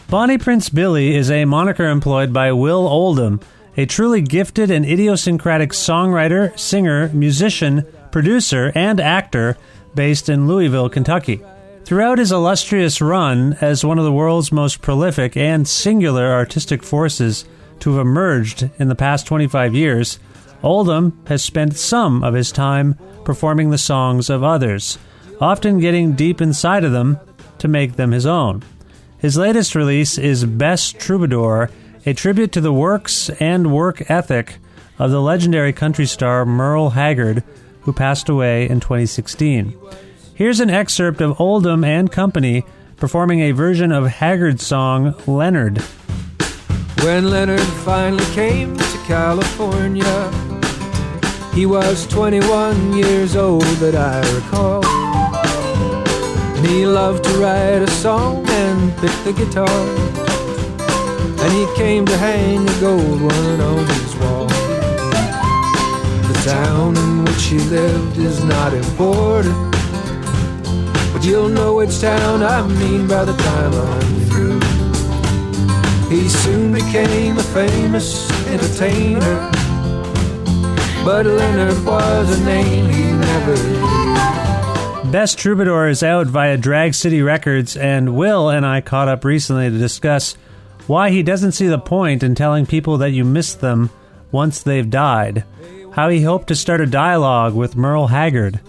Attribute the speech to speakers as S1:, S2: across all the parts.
S1: Bonnie Prince Billy is a moniker employed by Will Oldham, a truly gifted and idiosyncratic songwriter, singer, musician, producer, and actor based in Louisville, Kentucky. Throughout his illustrious run as one of the world's most prolific and singular artistic forces to have emerged in the past 25 years, Oldham has spent some of his time performing the songs of others, often getting deep inside of them to make them his own. His latest release is Best Troubadour, a tribute to the works and work ethic of the legendary country star Merle Haggard, who passed away in 2016. Here's an excerpt of Oldham and Company performing a version of Haggard's song, Leonard.
S2: When Leonard finally came to California, he was 21 years old that I recall. And he loved to write a song and pick the guitar, and he came to hang a gold one on his wall. The town in which he lived is not important, but you'll know which town I mean by the time I'm through. He soon became a famous entertainer, but Leonard was a name he never knew.
S1: Best Troubadour is out via Drag City Records, and Will and I caught up recently to discuss why he doesn't see the point in telling people that you miss them once they've died, how he hoped to start a dialogue with Merle Haggard,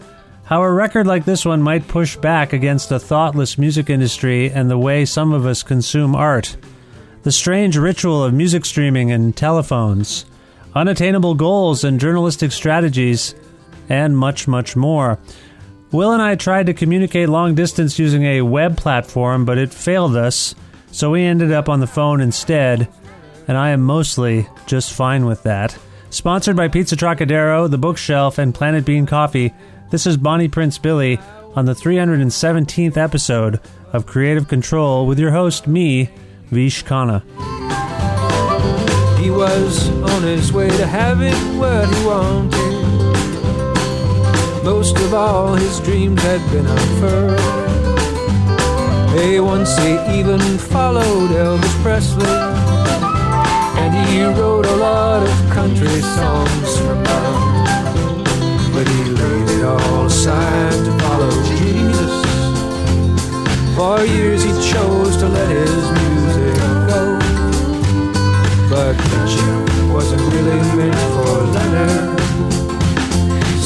S1: how a record like this one might push back against a thoughtless music industry and the way some of us consume art, the strange ritual of music streaming and telephones, unattainable goals and journalistic strategies, and much, much more. Will and I tried to communicate long distance using a web platform, but it failed us, so we ended up on the phone instead, and I am mostly just fine with that. Sponsored by Pizza Trocadero, The Bookshelf, and Planet Bean Coffee, this is Bonnie Prince Billy on the 317th episode of Creative Control with your host, me, Vish Khanna.
S2: He was on his way to having what he wanted. Most of all his dreams had been unfurled. Once he even followed Elvis Presley, and he wrote a lot of country songs for fun. But he laid it all aside to follow Jesus. For years he chose to let his music go, but preaching wasn't really meant for Leonard.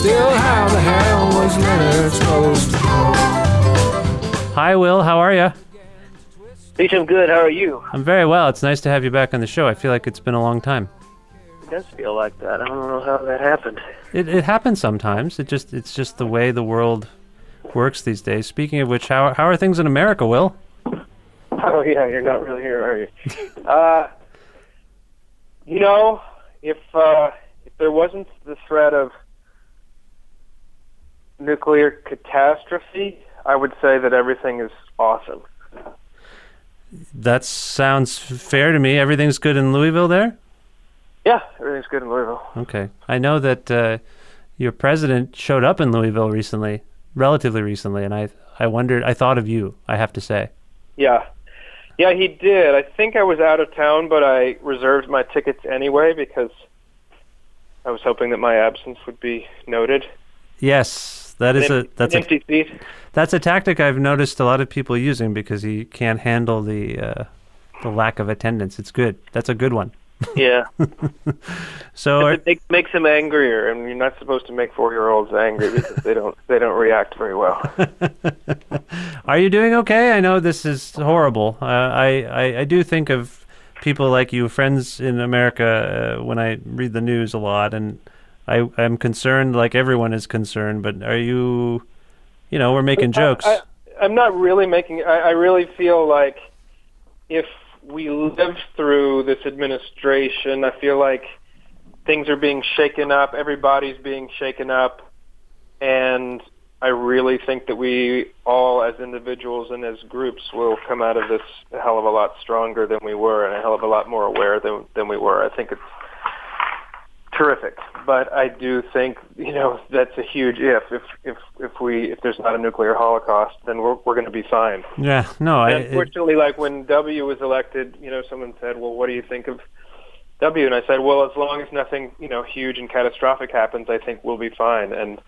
S2: Still, how the hell was Leonard supposed to go?
S1: Hi, Will. How are you?
S3: Beach, I'm good. How are you?
S1: I'm very well. It's nice to have you back on the show. I feel like it's been a long time.
S3: It does feel like that. I don't know how that happened.
S1: It happens sometimes. It's just the way the world works these days. Speaking of which, how are things in America, Will?
S3: Oh, yeah, you're not really here, are you? If there wasn't the threat of nuclear catastrophe, I would say that everything is awesome.
S1: That sounds fair to me. Everything's good in Louisville there?
S3: Yeah, everything's good in Louisville.
S1: Okay. I know that your president showed up in Louisville relatively recently, and I thought of you, I have to say.
S3: Yeah. Yeah, he did. I think I was out of town, but I reserved my tickets anyway because I was hoping that my absence would be noted.
S1: Yes. That's
S3: an empty seat.
S1: That's a tactic I've noticed a lot of people using because he can't handle the lack of attendance. It's good. That's a good one.
S3: Yeah.
S1: So
S3: it makes him angrier, and you're not supposed to make 4-year-olds angry because they don't react very well.
S1: Are you doing okay? I know this is horrible. I do think of people like you, friends in America, when I read the news a lot, and I'm concerned like everyone is concerned, but are you, we're making jokes.
S3: I'm not really making, I really feel like if we live through this administration, I feel like things are being shaken up, everybody's being shaken up, and I really think that we all as individuals and as groups will come out of this a hell of a lot stronger than we were and a hell of a lot more aware than we were. I think terrific. But I do think, that's a huge if there's not a nuclear holocaust, then we're going to be fine.
S1: Yeah, no.
S3: Unfortunately, like when W was elected, someone said, "Well, what do you think of W?" And I said, "Well, as long as nothing, huge and catastrophic happens, I think we'll be fine." And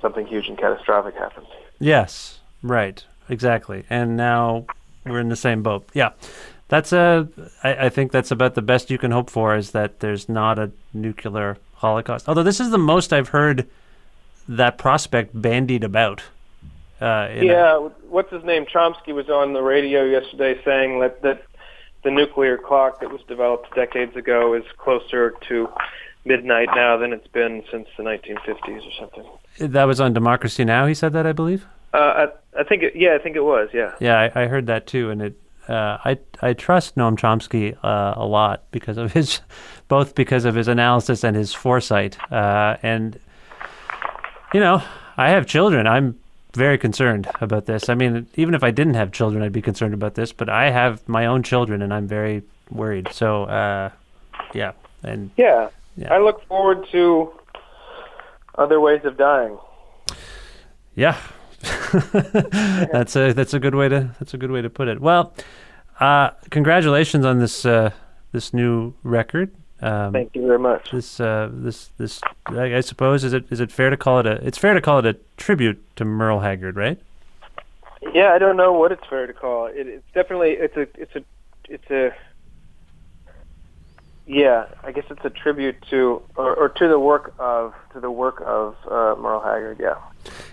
S3: something huge and catastrophic happens.
S1: Yes, right, exactly. And now we're in the same boat. Yeah. I think that's about the best you can hope for, is that there's not a nuclear holocaust. Although this is the most I've heard that prospect bandied about.
S3: What's his name? Chomsky was on the radio yesterday saying that the nuclear clock that was developed decades ago is closer to midnight now than it's been since the 1950s or something.
S1: That was on Democracy Now! He said that, I believe?
S3: I think it was, yeah.
S1: Yeah, I heard that too, and I trust Noam Chomsky a lot because of his analysis and his foresight. And I have children. I'm very concerned about this. I mean, even if I didn't have children, I'd be concerned about this. But I have my own children, and I'm very worried. So, yeah.
S3: I look forward to other ways of dying.
S1: Yeah. That's a good way to put it. Well, congratulations on this new record.
S3: Thank you very much.
S1: This I suppose is it fair to call it a tribute to Merle Haggard, right?
S3: Yeah, I don't know what it's fair to call it. It's definitely I guess it's a tribute to to the work of Merle Haggard. Yeah.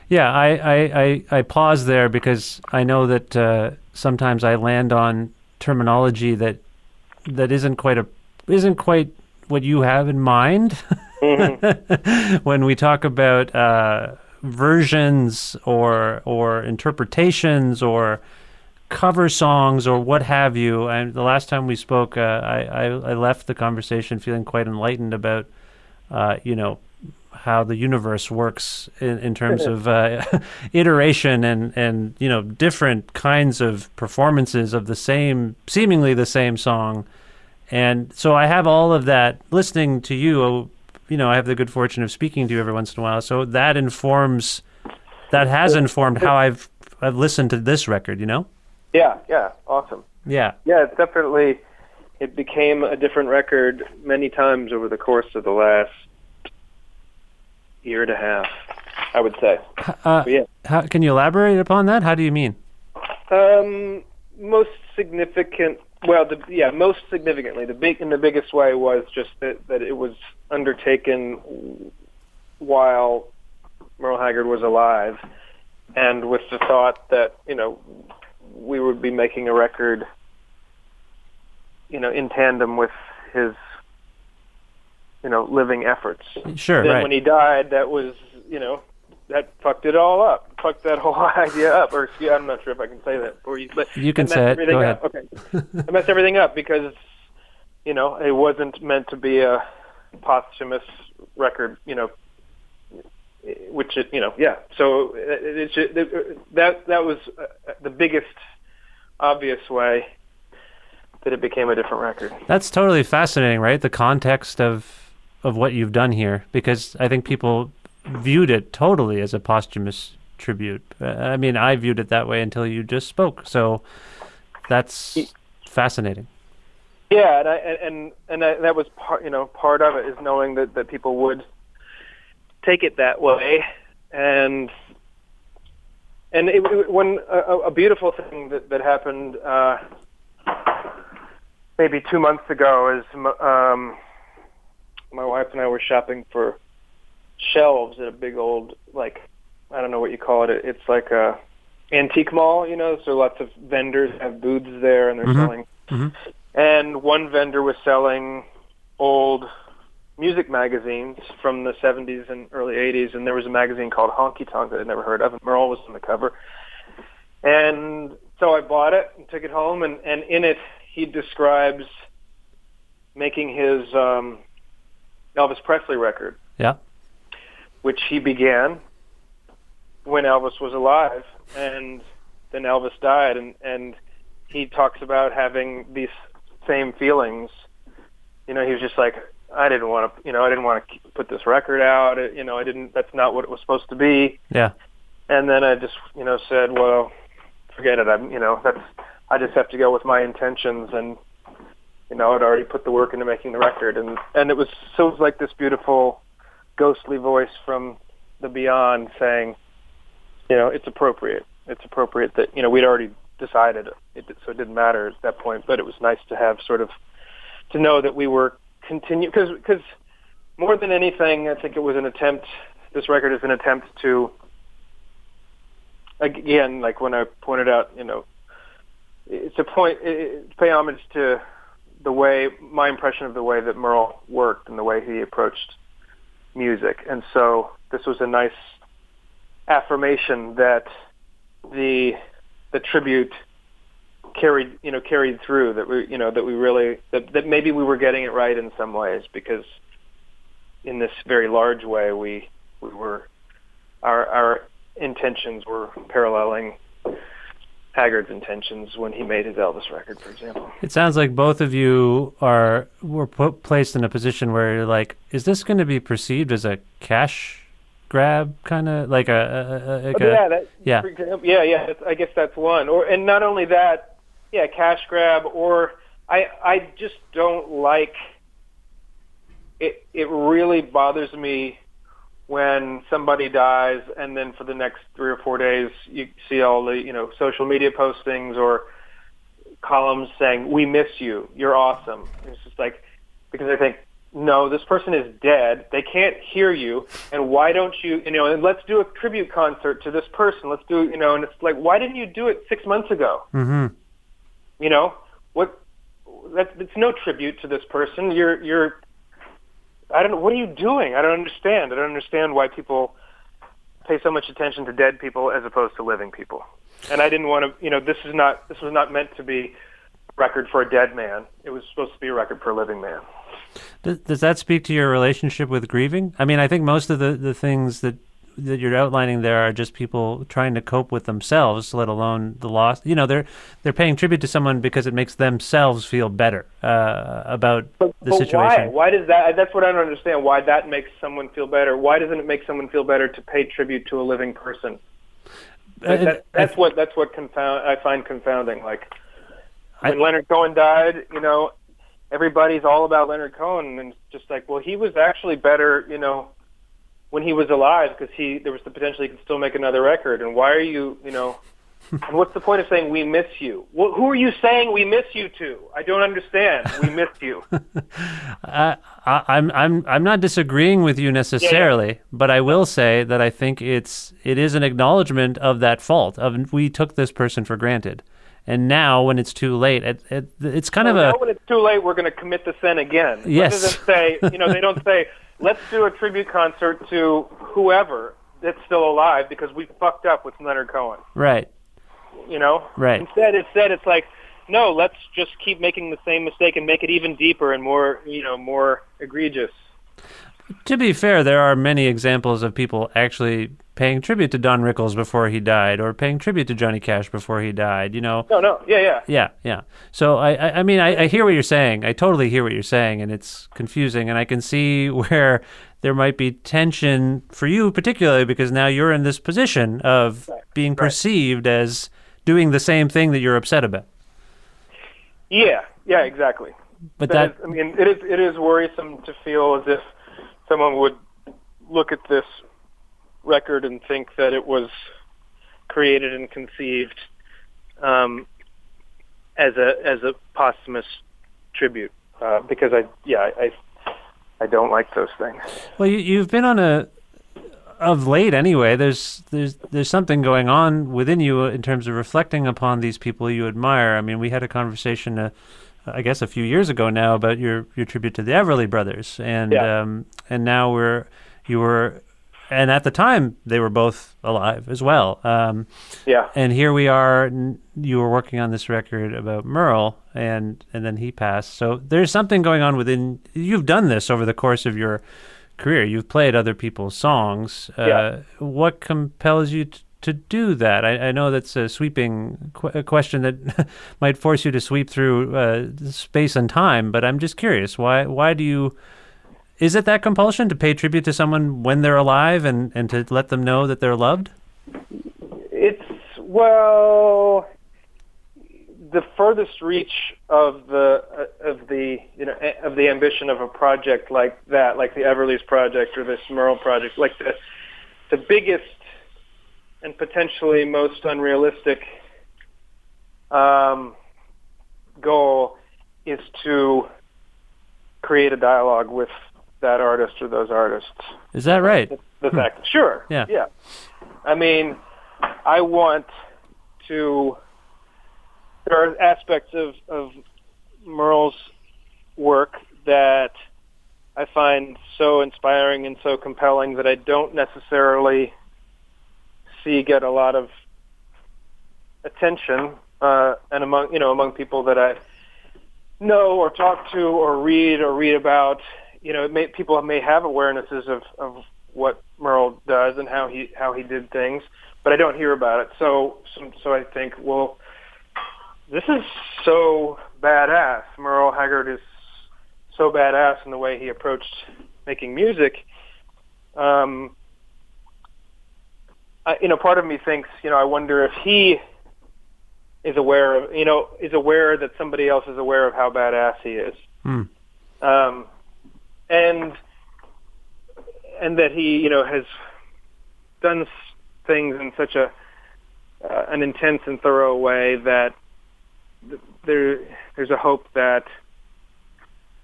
S1: Yeah, I pause there because I know that sometimes I land on terminology that isn't quite what you have in mind when we talk about versions or interpretations or cover songs or what have you. And the last time we spoke, I left the conversation feeling quite enlightened about how the universe works in terms of iteration and different kinds of performances of seemingly the same song. And so I have all of that listening to you. I have the good fortune of speaking to you every once in a while. So that has informed how I've listened to this record,
S3: Yeah, awesome.
S1: Yeah.
S3: Yeah, it became a different record many times over the course of the last year and a half, I would say.
S1: How can you elaborate upon that? How do you mean?
S3: Most significantly, the biggest way was just that it was undertaken while Merle Haggard was alive, and with the thought that we would be making a record, in tandem with his living efforts.
S1: Sure.
S3: Then
S1: right.
S3: When he died, that was that fucked it all up, fucked that whole idea up. Or I'm not sure if I can say that for you, but
S1: you can say it. Go ahead.
S3: Okay, I messed everything up because it wasn't meant to be a posthumous record. Which So that was the biggest obvious way that it became a different record.
S1: That's totally fascinating, right? The context of what you've done here, because I think people viewed it totally as a posthumous tribute. I mean, I viewed it that way until you just spoke. So that's fascinating.
S3: Yeah, and that was part of it, is knowing that people would take it that way, and when a beautiful thing that happened maybe 2 months ago is my wife and I were shopping for shelves at a big old, I don't know what you call it. It's like a antique mall, so lots of vendors have booths there and they're selling. Mm-hmm. And one vendor was selling old music magazines from the 70s and early 80s, and there was a magazine called Honky Tonk that I'd never heard of, and Merle was on the cover. And so I bought it and took it home, and in it he describes making his Elvis Presley record.
S1: Yeah.
S3: Which he began when Elvis was alive, and then Elvis died, and he talks about having these same feelings. He was just like, I didn't want to put this record out. That's not what it was supposed to be.
S1: Yeah.
S3: And then I just, said, well, forget it. I just have to go with my intentions, and I'd already put the work into making the record, and it was like this beautiful, ghostly voice from the beyond saying, it's appropriate. It's appropriate that we'd already decided it, so it didn't matter at that point. But it was nice to have to know that we were because more than anything, I think it was an attempt. This record is an attempt to, again, like when I pointed out, it's pay homage to my impression of the way that Merle worked and the way he approached music. And so this was a nice affirmation that the tribute carried through, that maybe we were getting it right in some ways, because in this very large way we were our intentions were paralleling Haggard's intentions when he made his Elvis record, for example.
S1: It sounds like both of you were placed in a position where you're like, is this going to be perceived as a cash grab, kind of like
S3: yeah. I guess that's one. And not only that, yeah, cash grab. Or I just don't like it. It really bothers me when somebody dies, and then for the next 3 or 4 days, you see all the social media postings or columns saying, "We miss you. You're awesome." And it's just like, because I think, no, this person is dead. They can't hear you, and why don't you? And let's do a tribute concert to this person. Let's do and it's like, why didn't you do it 6 months ago?
S1: Mm-hmm.
S3: It's no tribute to this person. You're I don't know. What are you doing? I don't understand. I don't understand why people pay so much attention to dead people as opposed to living people. And I didn't want to, this was not meant to be a record for a dead man. It was supposed to be a record for a living man.
S1: Does that speak to your relationship with grieving? I mean, I think most of the things that you're outlining there are just people trying to cope with themselves, let alone the loss. They're paying tribute to someone because it makes themselves feel better about the situation.
S3: Why does that? That's what I don't understand. Why that makes someone feel better? Why doesn't it make someone feel better to pay tribute to a living person? That's what I find confounding. Like when Leonard Cohen died, everybody's all about Leonard Cohen, and just like, well, he was actually better, when he was alive, because there was the potential he could still make another record. And why are you, and what's the point of saying we miss you? Well, who are you saying we miss you to? I don't understand. We miss you.
S1: I'm not disagreeing with you necessarily, but I will say that I think it is an acknowledgement of that fault. We took this person for granted. And now, when it's too late, it's kind of a...
S3: Now when it's too late, we're going to commit the sin again.
S1: Yes.
S3: Rather than say, they don't say, let's do a tribute concert to whoever that's still alive because we fucked up with Leonard Cohen.
S1: Right. Right.
S3: Instead, it's like, no, let's just keep making the same mistake and make it even deeper and more, more egregious.
S1: To be fair, there are many examples of people actually paying tribute to Don Rickles before he died, or paying tribute to Johnny Cash before he died,
S3: No, yeah.
S1: Yeah. So, I mean, I hear what you're saying. I totally hear what you're saying, and it's confusing, and I can see where there might be tension for you particularly, because now you're in this position of being perceived as doing the same thing that you're upset about.
S3: Yeah, exactly.
S1: But
S3: it is worrisome to feel as if someone would look at this record and think that it was created and conceived as a posthumous tribute, because I don't like those things.
S1: Well, you've been on of late anyway. There's something going on within you in terms of reflecting upon these people you admire. I mean, we had a conversation I guess a few years ago now about your tribute to the Everly Brothers, and now and at the time they were both alive as well. And here we are. You were working on this record about Merle, and then he passed. So there's something going on within. You've done this over the course of your career. You've played other people's songs. What compels you to do that? I know that's a sweeping question that might force you to sweep through space and time, but I'm just curious. Why do you Is it that compulsion to pay tribute to someone when they're alive and to let them know that they're loved?
S3: Well, the furthest reach of the ambition of a project like that, like the Everly's project or this Merle project, like the biggest and potentially most unrealistic goal is to create a dialogue with that artist or those artists.
S1: Is that right?
S3: The fact, sure. Yeah. I mean, I want to. There are aspects of Merle's work that I find so inspiring and so compelling that I don't necessarily see get a lot of attention, and among people that I know or talk to or read about. People may have awarenesses of what Merle does and how he did things, but I don't hear about it. So I think, well, this is so badass. Merle Haggard is so badass in the way he approached making music. Part of me thinks, I wonder if he is aware that somebody else is aware of how badass he is. And that he, has done things in such an intense and thorough way that there's a hope that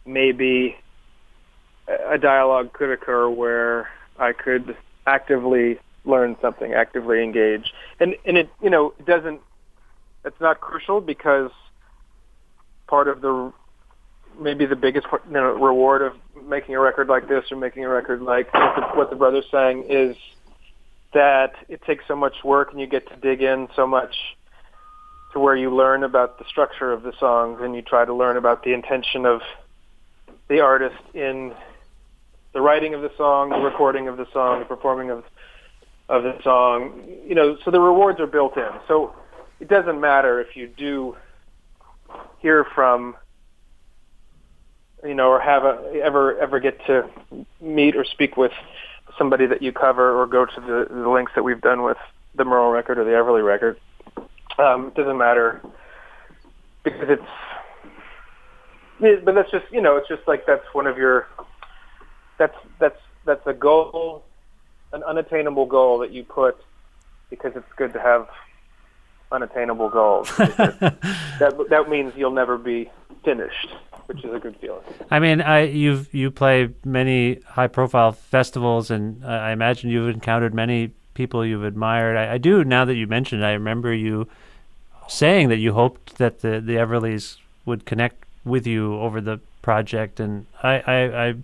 S3: maybe a dialogue could occur where I could actively learn something, actively engage. And it, it doesn't, it's not crucial because part of maybe the biggest reward of making a record like this or making a record like what the brothers sang is that it takes so much work and you get to dig in so much to where you learn about the structure of the songs and you try to learn about the intention of the artist in the writing of the song, the recording of the song, the performing of the song. So the rewards are built in. So it doesn't matter if you do hear from or ever get to meet or speak with somebody that you cover or go to the links that we've done with the Merle record or the Everly record. It doesn't matter because but that's just, it's just like that's one of your, that's a goal, an unattainable goal that you put because it's good to have unattainable goals. that means you'll never be finished, which is a good feeling. I mean,
S1: you play many high-profile festivals, and I imagine you've encountered many people you've admired. I do, now that you mentioned it, I remember you saying that you hoped that the Everlys would connect with you over the project, and I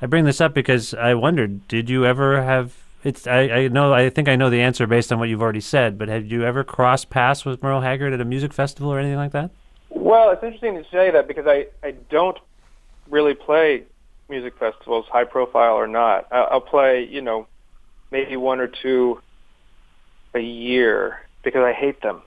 S1: bring this up because I wondered, did you ever have... I think I know the answer based on what you've already said, but have you ever crossed paths with Merle Haggard at a music festival or anything like that?
S3: Well, it's interesting to say that because I don't really play music festivals, high profile or not. I'll play, maybe one or two a year because I hate them.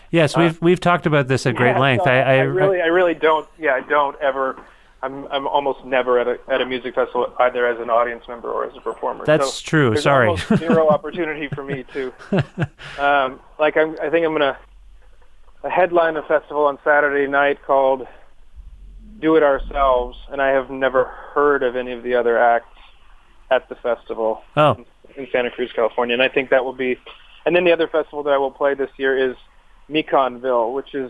S1: Yes, we've talked about this at great length.
S3: No, I really don't. Yeah, I don't ever. I'm almost never at a music festival either as an audience member or as a performer.
S1: That's true.
S3: There's
S1: Sorry.
S3: Almost zero opportunity for me to. I think I'm gonna headline a festival on Saturday night called Do It Ourselves, and I have never heard of any of the other acts at the festival in Santa Cruz, California. And I think that will be. And then the other festival that I will play this year is Meconville, which is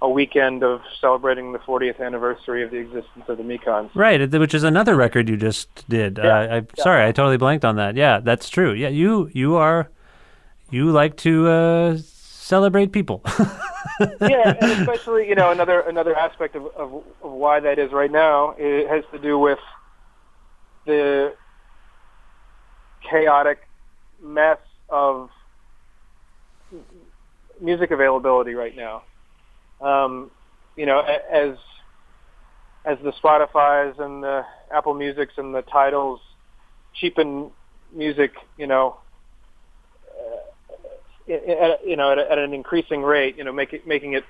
S3: a weekend of celebrating the 40th anniversary of the existence of the Mekons.
S1: Right, which is another record you just did. Sorry, I totally blanked on that. Yeah, that's true. Yeah, you like to celebrate people.
S3: Yeah, and especially, another aspect of why that is right now, it has to do with the chaotic mess of music availability right now. As the Spotifys and the Apple Musics and the Tidals cheapen music, at an increasing rate, making it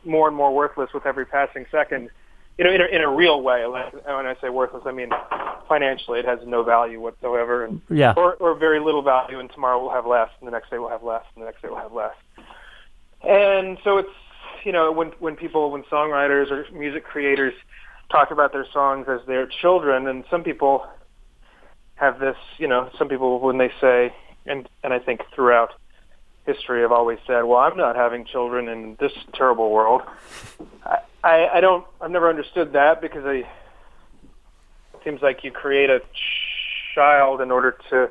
S3: more and more worthless with every passing second. in a real way. Like, when I say worthless, I mean financially it has no value whatsoever, and or very little value, and tomorrow we'll have less, and the next day we'll have less, and the next day we'll have less. And so it's, when songwriters or music creators talk about their songs as their children, and some people have this, some people when they say, and I think throughout history have always said, well, I'm not having children in this terrible world. I've never understood that, because it seems like you create a child in order to,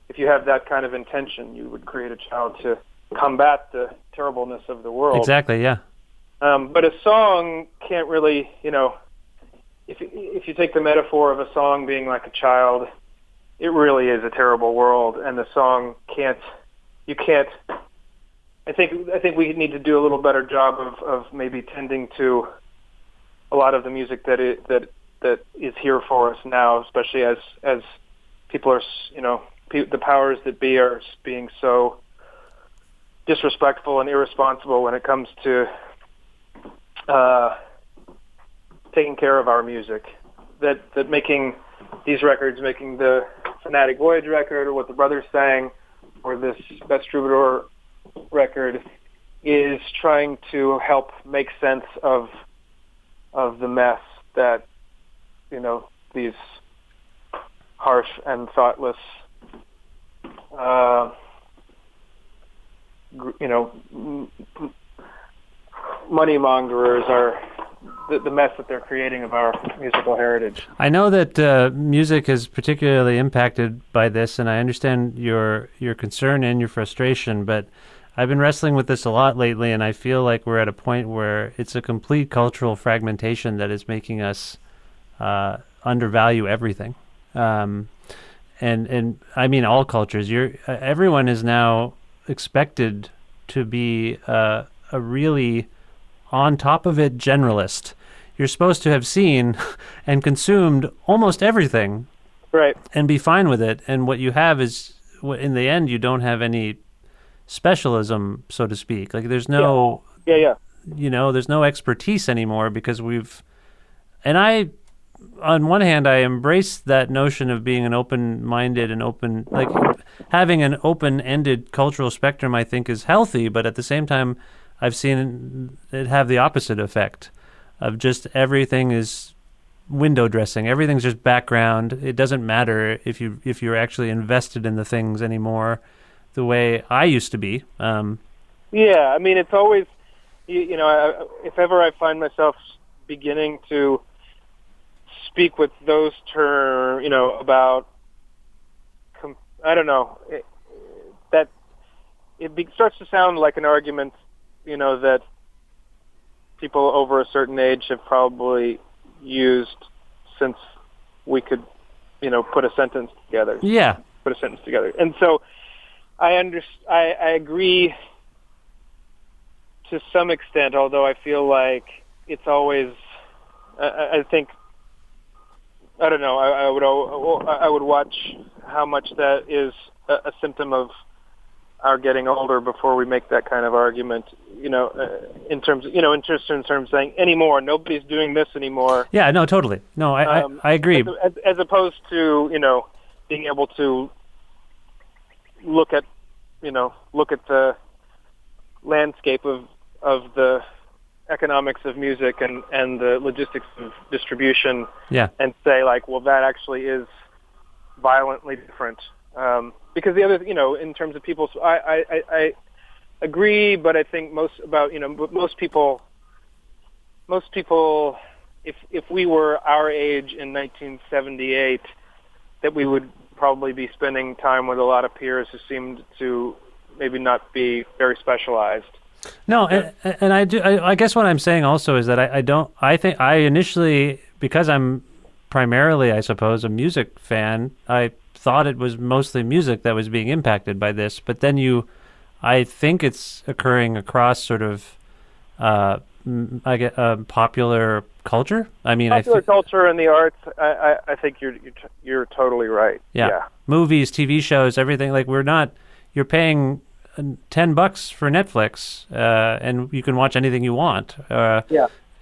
S3: if you have that kind of intention, you would create a child to combat the terribleness of the world.
S1: Exactly, yeah.
S3: But a song can't really, if you take the metaphor of a song being like a child, it really is a terrible world, and the song you can't. I think we need to do a little better job of maybe tending to a lot of the music that is here for us now, especially as people are, the powers that be are being so disrespectful and irresponsible when it comes to taking care of our music. That making these records, making the Fanatic Voyage record, or What the Brothers Sang, or this Best Troubadour record, is trying to help make sense of the mess that these harsh and thoughtless money mongerers are, the mess that they're creating of our musical heritage.
S1: I know that music is particularly impacted by this, and I understand your concern and your frustration, but I've been wrestling with this a lot lately, and I feel like we're at a point where it's a complete cultural fragmentation that is making us undervalue everything. And I mean all cultures. Everyone is now expected to be a really on top of it generalist. You're supposed to have seen and consumed almost everything,
S3: right, and
S1: be fine with it. And what you have is, in the end, you don't have any specialism, so to speak. Like there's no, there's no expertise anymore, because on one hand, I embrace that notion of being an open-minded and like having an open-ended cultural spectrum, I think is healthy, but at the same time, I've seen it have the opposite effect of just everything is window dressing. Everything's just background. It doesn't matter if you're actually invested in the things anymore the way I used to be.
S3: Yeah, I mean, it's always, if ever I find myself beginning to speak with those terms, about, I don't know, that it starts to sound like an argument, that people over a certain age have probably used since we could, put a sentence together.
S1: Yeah.
S3: Put a sentence together. And so I agree to some extent, although I feel like it's always, I think, I don't know, I would watch how much that is a symptom of our getting older before we make that kind of argument, in terms of saying anymore, nobody's doing this anymore.
S1: Yeah, no, totally. No, I agree.
S3: As opposed to, being able to look at the landscape of the economics of music and the logistics of distribution, and say like, well, that actually is violently different. Because the other, in terms of people, I agree, but I think most people, if we were our age in 1978, that we would probably be spending time with a lot of peers who seemed to maybe not be very specialized.
S1: No, and I guess what I'm saying also is that I think I initially, because I'm primarily, I suppose, a music fan, I thought it was mostly music that was being impacted by this, but then I think it's occurring across sort of, popular culture. I mean,
S3: popular culture and the arts. I think you're totally right.
S1: Yeah. Movies, TV shows, everything. Like you're paying $10 for Netflix, and you can watch anything you want.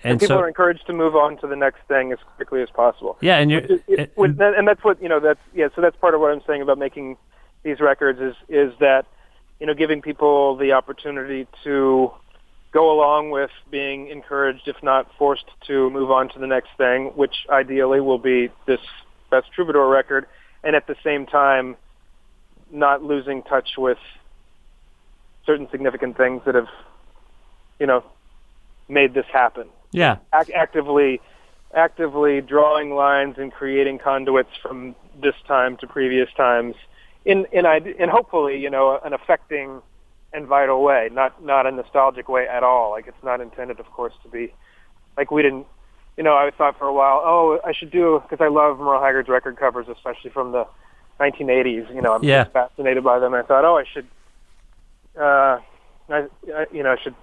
S3: And people are encouraged to move on to the next thing as quickly as possible.
S1: Yeah, and
S3: and that's what So that's part of what I'm saying about making these records is that giving people the opportunity to go along with being encouraged, if not forced, to move on to the next thing, which ideally will be this Best Troubadour record, and at the same time not losing touch with certain significant things that have made this happen.
S1: Yeah.
S3: Actively drawing lines and creating conduits from this time to previous times in hopefully, an affecting and vital way, not a nostalgic way at all. Like, it's not intended, of course, to be like we didn't, I thought for a while, I should do, because I love Merle Haggard's record covers, especially from the 1980s. I'm just fascinated by them. And I thought, I should, I should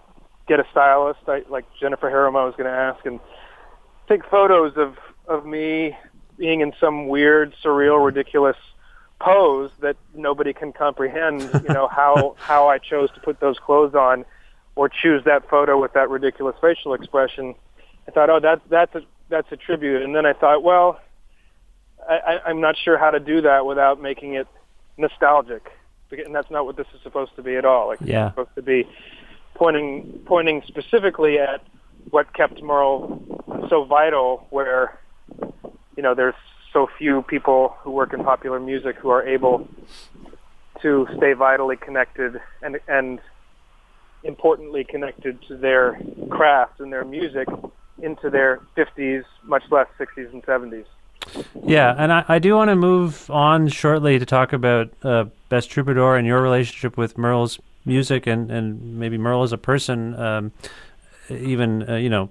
S3: get a stylist, like Jennifer Harriman was going to ask, and take photos of me being in some weird, surreal, ridiculous pose that nobody can comprehend, how I chose to put those clothes on or choose that photo with that ridiculous facial expression. I thought, that's a tribute. And then I thought, well, I'm not sure how to do that without making it nostalgic. And that's not what this is supposed to be at all. Like, it's supposed to be pointing specifically at what kept Merle so vital, where, there's so few people who work in popular music who are able to stay vitally connected and importantly connected to their craft and their music into their 50s, much less 60s and 70s.
S1: Yeah, and I do want to move on shortly to talk about Best Troubadour and your relationship with Merle's music and maybe Merle as a person, even though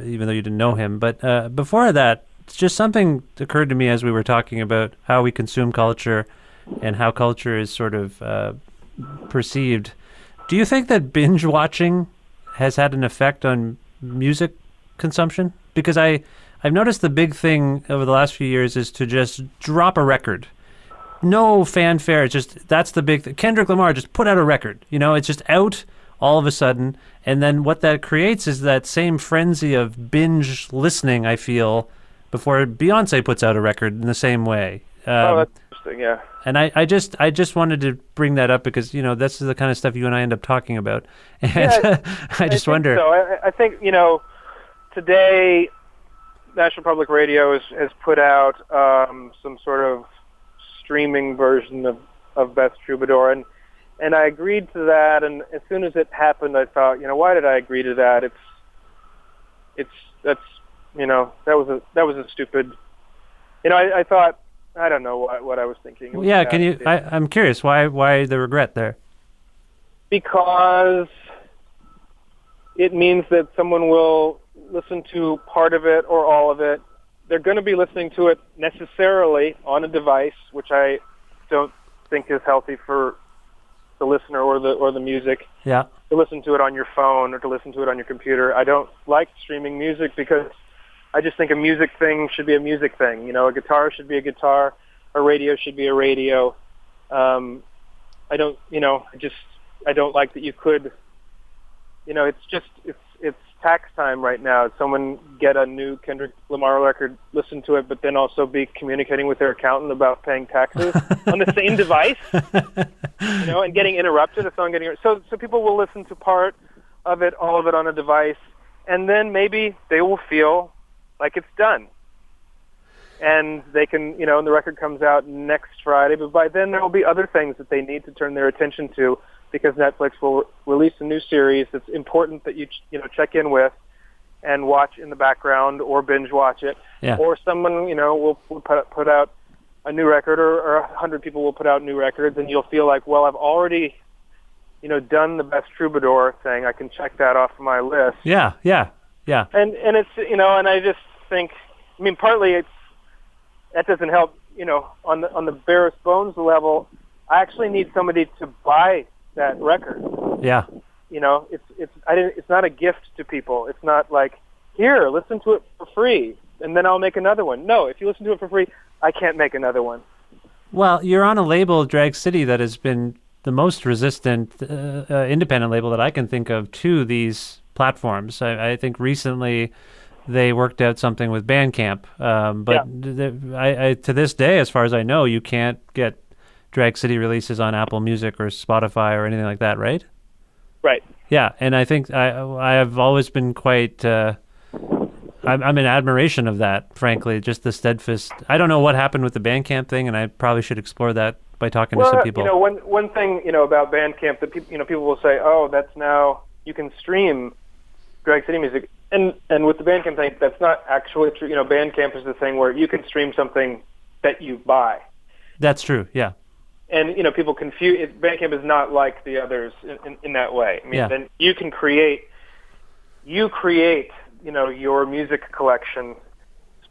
S1: you didn't know him. But before that, just something occurred to me as we were talking about how we consume culture and how culture is sort of perceived. Do you think that binge watching has had an effect on music consumption? Because I've noticed the big thing over the last few years is to just drop a record. No fanfare, that's the big thing. Kendrick Lamar just put out a record. It's just out all of a sudden. And then what that creates is that same frenzy of binge listening, I feel, before Beyonce puts out a record in the same way.
S3: That's interesting, yeah.
S1: And I just wanted to bring that up because, that's the kind of stuff you and I end up talking about. And I just wonder.
S3: So. I think, today National Public Radio has put out some sort of streaming version of Best Troubadour, and I agreed to that. And as soon as it happened, I thought, why did I agree to that? That was a stupid. I thought, I don't know what I was thinking.
S1: Yeah, can you? I'm curious why the regret there?
S3: Because it means that someone will listen to part of it or all of it. They're going to be listening to it necessarily on a device, which I don't think is healthy for the listener or the music.
S1: Yeah.
S3: To listen to it on your phone or to listen to it on your computer. I don't like streaming music because I just think a music thing should be a music thing. A guitar should be a guitar. A radio should be a radio. I don't like that you could. It's tax time right now. Someone get a new Kendrick Lamar record, listen to it, but then also be communicating with their accountant about paying taxes on the same device, and getting interrupted. So people will listen to part of it, all of it on a device, and then maybe they will feel like it's done. And they can, and the record comes out next Friday, but by then there will be other things that they need to turn their attention to, because Netflix will release a new series that's important that you check in with and watch in the background or binge watch it.
S1: Yeah.
S3: Or someone, will put out a new record, or 100 people will put out new records, and you'll feel like, well, I've already, done the Best Troubadour thing. I can check that off my list.
S1: Yeah.
S3: And it's, and I just think, partly that doesn't help, on the barest bones level. I actually need somebody to buy that record.
S1: Yeah.
S3: It's not a gift to people. It's not like, here, listen to it for free, and then I'll make another one. No, if you listen to it for free, I can't make another one.
S1: Well, you're on a label, Drag City, that has been the most resistant independent label that I can think of to these platforms. I think recently they worked out something with Bandcamp, but to this day, as far as I know, you can't get Drag City releases on Apple Music or Spotify or anything like that, right?
S3: Right.
S1: Yeah, and I think I have always been quite. I'm in admiration of that, frankly. Just the steadfast. I don't know what happened with the Bandcamp thing, and I probably should explore that by talking to some people.
S3: One thing about Bandcamp that people will say, oh, that's now you can stream Drag City music, and with the Bandcamp thing, that's not actually true. Bandcamp is the thing where you can stream something that you buy. That's
S1: true. Yeah.
S3: And people confuse it. Bandcamp is not like the others in that way. I mean, then you can create your music collection.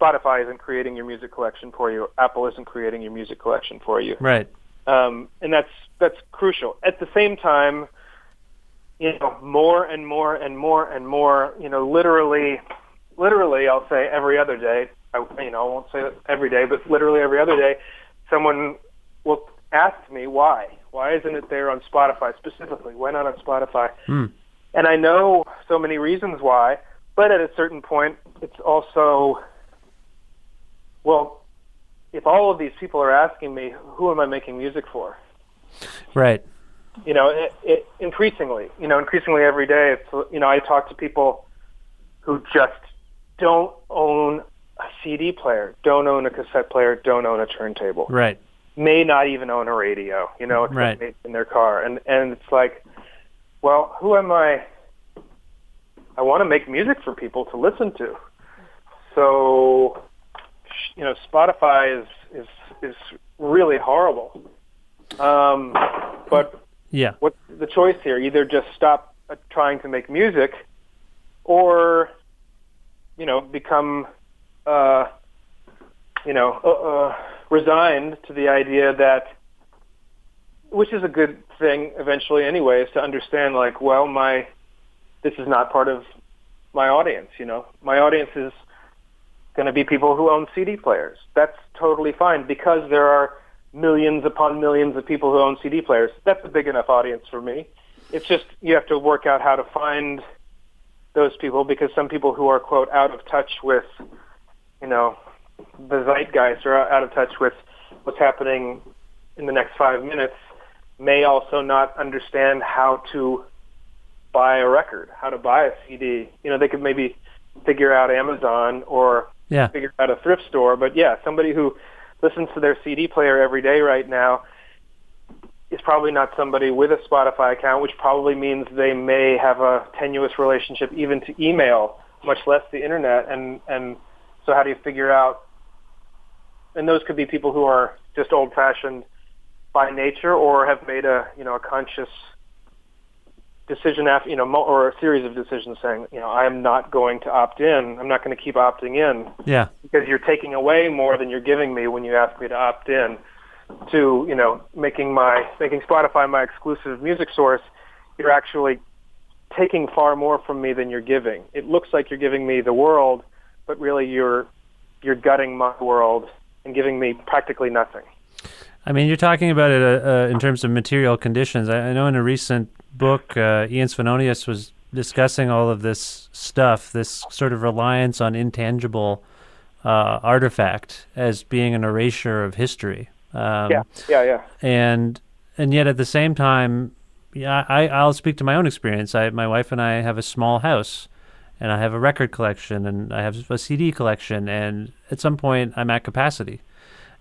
S3: Spotify isn't creating your music collection for you. Apple isn't creating your music collection for you.
S1: Right.
S3: And that's crucial. At the same time, more and more and more and more. Literally, I'll say every other day. I won't say it every day, but literally every other day, someone will ask me why. Why isn't it there on Spotify specifically? Why not on Spotify? And I know so many reasons why, but at a certain point, it's also, well, if all of these people are asking me, who am I making music for?
S1: Right.
S3: Increasingly every day, it's, I talk to people who just don't own a CD player, don't own a cassette player, don't own a turntable.
S1: Right.
S3: May not even own a radio, it's
S1: right.
S3: in their car. And it's like, well, who am I? I want to make music for people to listen to. So, Spotify is really horrible. But
S1: yeah,
S3: what's the choice here? Either just stop trying to make music, or become resigned to the idea that, which is a good thing eventually anyways, to understand this is not part of my audience. My audience is going to be people who own CD players. That's totally fine, because there are millions upon millions of people who own CD players. That's a big enough audience for me. It's just you have to work out how to find those people, because some people who are, quote, out of touch with, the zeitgeist, or out of touch with what's happening in the next 5 minutes, may also not understand how to buy a record, how to buy a CD. They could maybe figure out Amazon or figure out a thrift store, but somebody who listens to their CD player every day right now is probably not somebody with a Spotify account, which probably means they may have a tenuous relationship even to email, much less the internet. And so how do you figure out? And those could be people who are just old-fashioned by nature, or have made a conscious decision after, or a series of decisions saying, I am not going to opt in. I'm not going to keep opting in.
S1: Yeah.
S3: Because you're taking away more than you're giving me when you ask me to opt in to, making Spotify my exclusive music source. You're actually taking far more from me than you're giving. It looks like you're giving me the world, but really you're gutting my world and giving me practically nothing.
S1: I mean, you're talking about it in terms of material conditions. I know in a recent book, Ian Svenonius was discussing all of this stuff, this sort of reliance on intangible artifact as being an erasure of history.
S3: Yeah.
S1: And yet at the same time, I'll speak to my own experience. My wife and I have a small house, and I have a record collection, and I have a CD collection, and at some point I'm at capacity.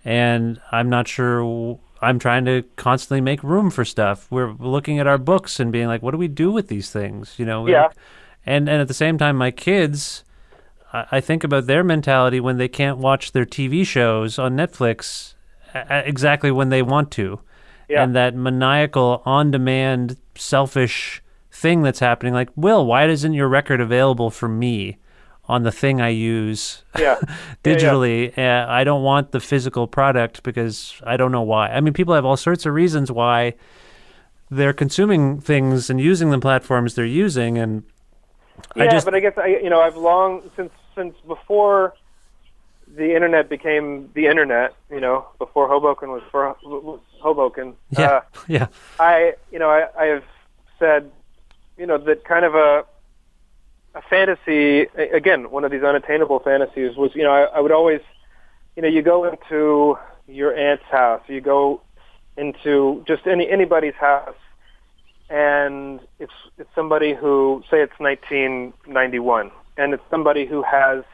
S1: And I'm not sure, I'm trying to constantly make room for stuff. We're looking at our books and being like, what do we do with these things?
S3: Yeah.
S1: And at the same time, my kids, I think about their mentality when they can't watch their TV shows on Netflix exactly when they want to. Yeah. And that maniacal, on-demand, selfish thing that's happening. Like, Will, why isn't your record available for me on the thing I use digitally? I don't want the physical product because I don't know why. I mean, people have all sorts of reasons why they're consuming things and using the platforms they're using. And
S3: but I guess I've long since before the internet became the internet. Before Hoboken was Hoboken. I have said, that kind of a fantasy, again, one of these unattainable fantasies was, I would always, you go into your aunt's house, you go into just anybody's house, and it's somebody who, say it's 1991, and it's somebody who has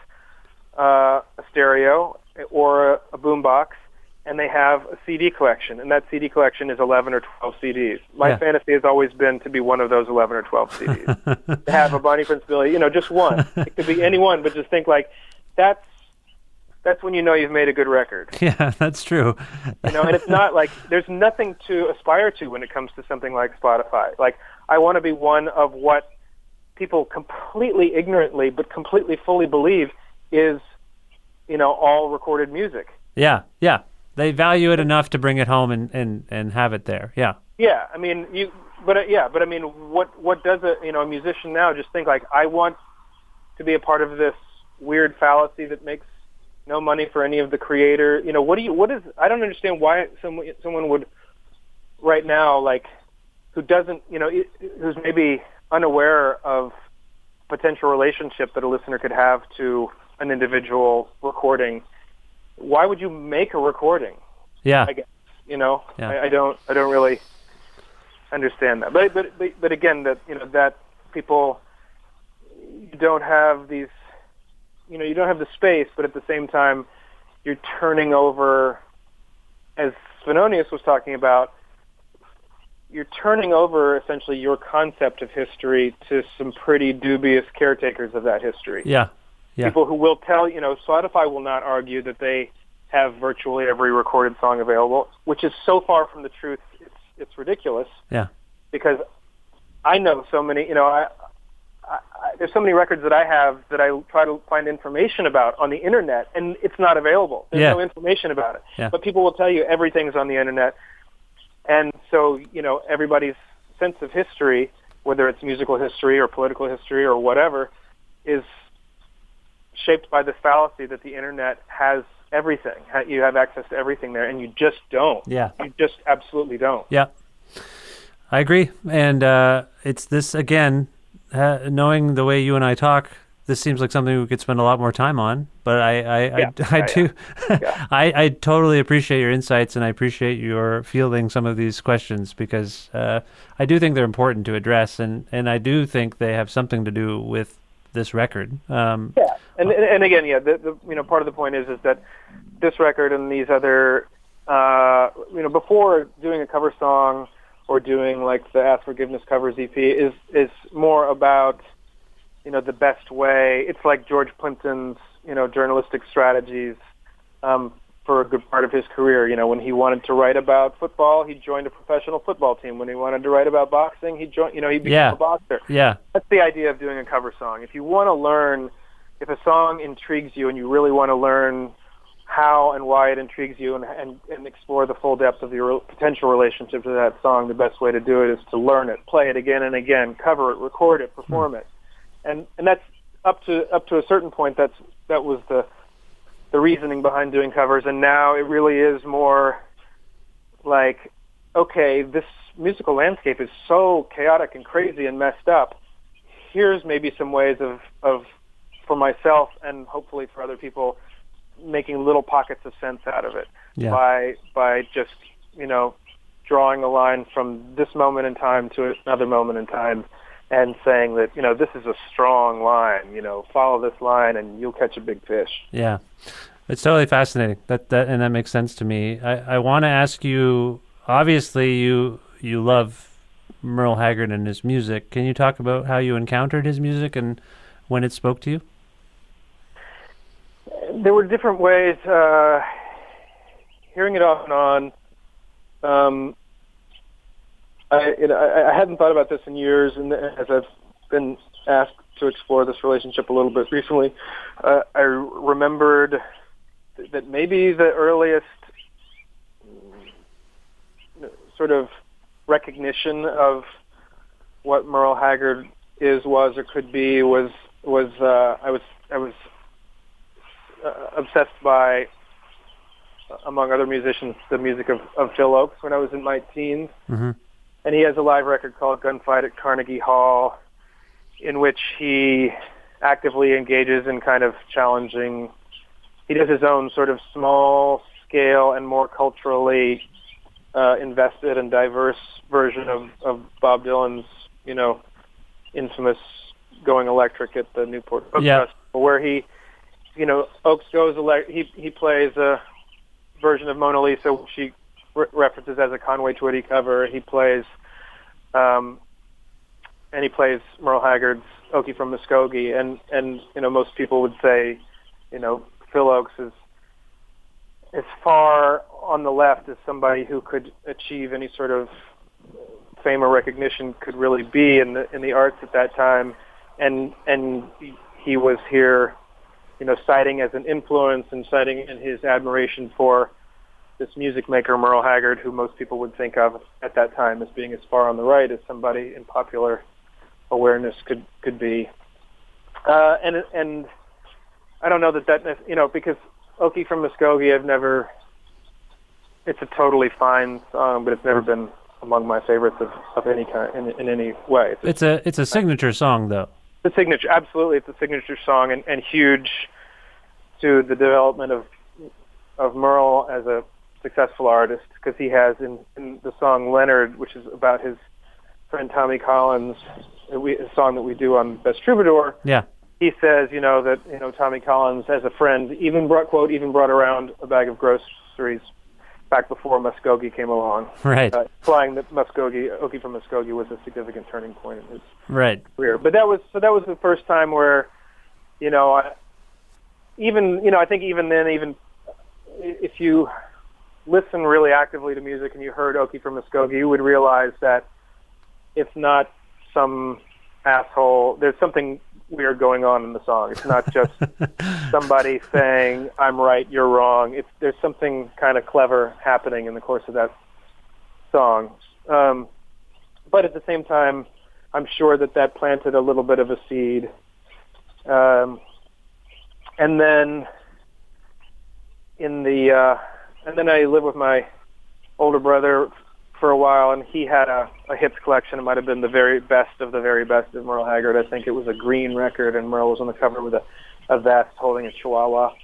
S3: a stereo or a boombox, and they have a CD collection, and that CD collection is 11 or 12 CDs. My fantasy has always been to be one of those 11 or 12 CDs. To have a Bonnie Prince Billy, just one. It could be any one, but just think like, that's when you know you've made a good record.
S1: Yeah, that's true.
S3: And it's not like, there's nothing to aspire to when it comes to something like Spotify. Like, I want to be one of what people completely ignorantly, but completely fully believe is, all recorded music.
S1: Yeah. They value it enough to bring it home and have it there. Yeah.
S3: Yeah, I mean, but I mean, what does a musician now just think like, I want to be a part of this weird fallacy that makes no money for any of the creator. I don't understand why someone would right now, like, who doesn't, who's maybe unaware of potential relationship that a listener could have to an individual recording. Why would you make a recording?
S1: Yeah,
S3: I guess, I don't really understand that. But again, that people, you don't have these, you don't have the space, but at the same time, you're turning over, as Svenonius was talking about, you're turning over essentially your concept of history to some pretty dubious caretakers of that history.
S1: Yeah.
S3: People who will tell, Spotify will not argue that they have virtually every recorded song available, which is so far from the truth, it's ridiculous.
S1: Yeah.
S3: Because I know so many, there's so many records that I have that I try to find information about on the internet, and it's not available. There's no information about it.
S1: Yeah.
S3: But people will tell you everything's on the internet. And so, everybody's sense of history, whether it's musical history or political history or whatever, is shaped by this fallacy that the internet has everything. You have access to everything there, and you just don't.
S1: Yeah.
S3: You just absolutely don't.
S1: Yeah. I agree. And it's this, again, knowing the way you and I talk, this seems like something we could spend a lot more time on, but I do. Yeah. I totally appreciate your insights, and I appreciate your fielding some of these questions, because I do think they're important to address, and I do think they have something to do with this record. And
S3: again, the part of the point is that this record and these other, before doing a cover song or doing like the Ask Forgiveness Covers EP is more about, the best way. It's like George Plimpton's, journalistic strategies for a good part of his career. When he wanted to write about football, he joined a professional football team. When he wanted to write about boxing, he joined, he became a boxer.
S1: Yeah.
S3: That's the idea of doing a cover song. If you want to learn, if a song intrigues you and you really want to learn how and why it intrigues you and explore the full depth of your potential relationship to that song, the best way to do it is to learn it, play it again and again, cover it, record it, perform it. And that's up to a certain point. That was the reasoning behind doing covers, and now it really is more like, okay, this musical landscape is so chaotic and crazy and messed up. Here's maybe some ways of for myself and hopefully for other people, making little pockets of sense out of it by just drawing a line from this moment in time to another moment in time, and saying that this is a strong line. Follow this line and you'll catch a big fish.
S1: Yeah. It's totally fascinating. That makes sense to me. I want to ask you, obviously you love Merle Haggard and his music. Can you talk about how you encountered his music and when it spoke to you?
S3: There were different ways. Hearing it off and on, I hadn't thought about this in years, and as I've been asked to explore this relationship a little bit recently, I remembered that maybe the earliest sort of recognition of what Merle Haggard was or could be was I was obsessed by, among other musicians, the music of Phil Ochs when I was in my teens. Mm-hmm. And he has a live record called Gunfight at Carnegie Hall. in which he actively engages in kind of challenging. He does his own sort of small scale and more culturally invested and diverse version of Bob Dylan's, infamous Going Electric at the Newport Book Festival, where he, Oakes goes he plays a version of Mona Lisa, which he references as a Conway Twitty cover. He plays, and he plays Merle Haggard's Okie from Muskogee, and most people would say, Phil Oakes is as far on the left as somebody who could achieve any sort of fame or recognition could really be in the arts at that time, and he was here, citing as an influence and citing in his admiration for this music maker Merle Haggard, who most people would think of at that time as being as far on the right as somebody in popular awareness could be, and I don't know that because Okie from Muskogee, it's a totally fine song, but it's never been among my favorites of any kind in any way.
S1: It's a signature song, though.
S3: The signature, absolutely, it's a signature song and huge to the development of Merle as a successful artist, because he has in the song Leonard, which is about his friend Tommy Collins, a song that we do on Best Troubadour.
S1: Yeah.
S3: He says, that Tommy Collins, as a friend, even brought around a bag of groceries back before Muskogee came along.
S1: Right.
S3: Implying that Okie from Muskogee was a significant turning point in his career. But that was the first time where, I think even then, if you listen really actively to music and you heard Okie from Muskogee, you would realize that it's not some asshole. There's something weird going on in the song. It's not just somebody saying, I'm right, you're wrong. There's something kind of clever happening in the course of that song. But at the same time, I'm sure that planted a little bit of a seed. And then and then I lived with my older brother for a while, and he had a hits collection. It might have been the very best of Merle Haggard. I think it was a green record, and Merle was on the cover with a vest holding a chihuahua.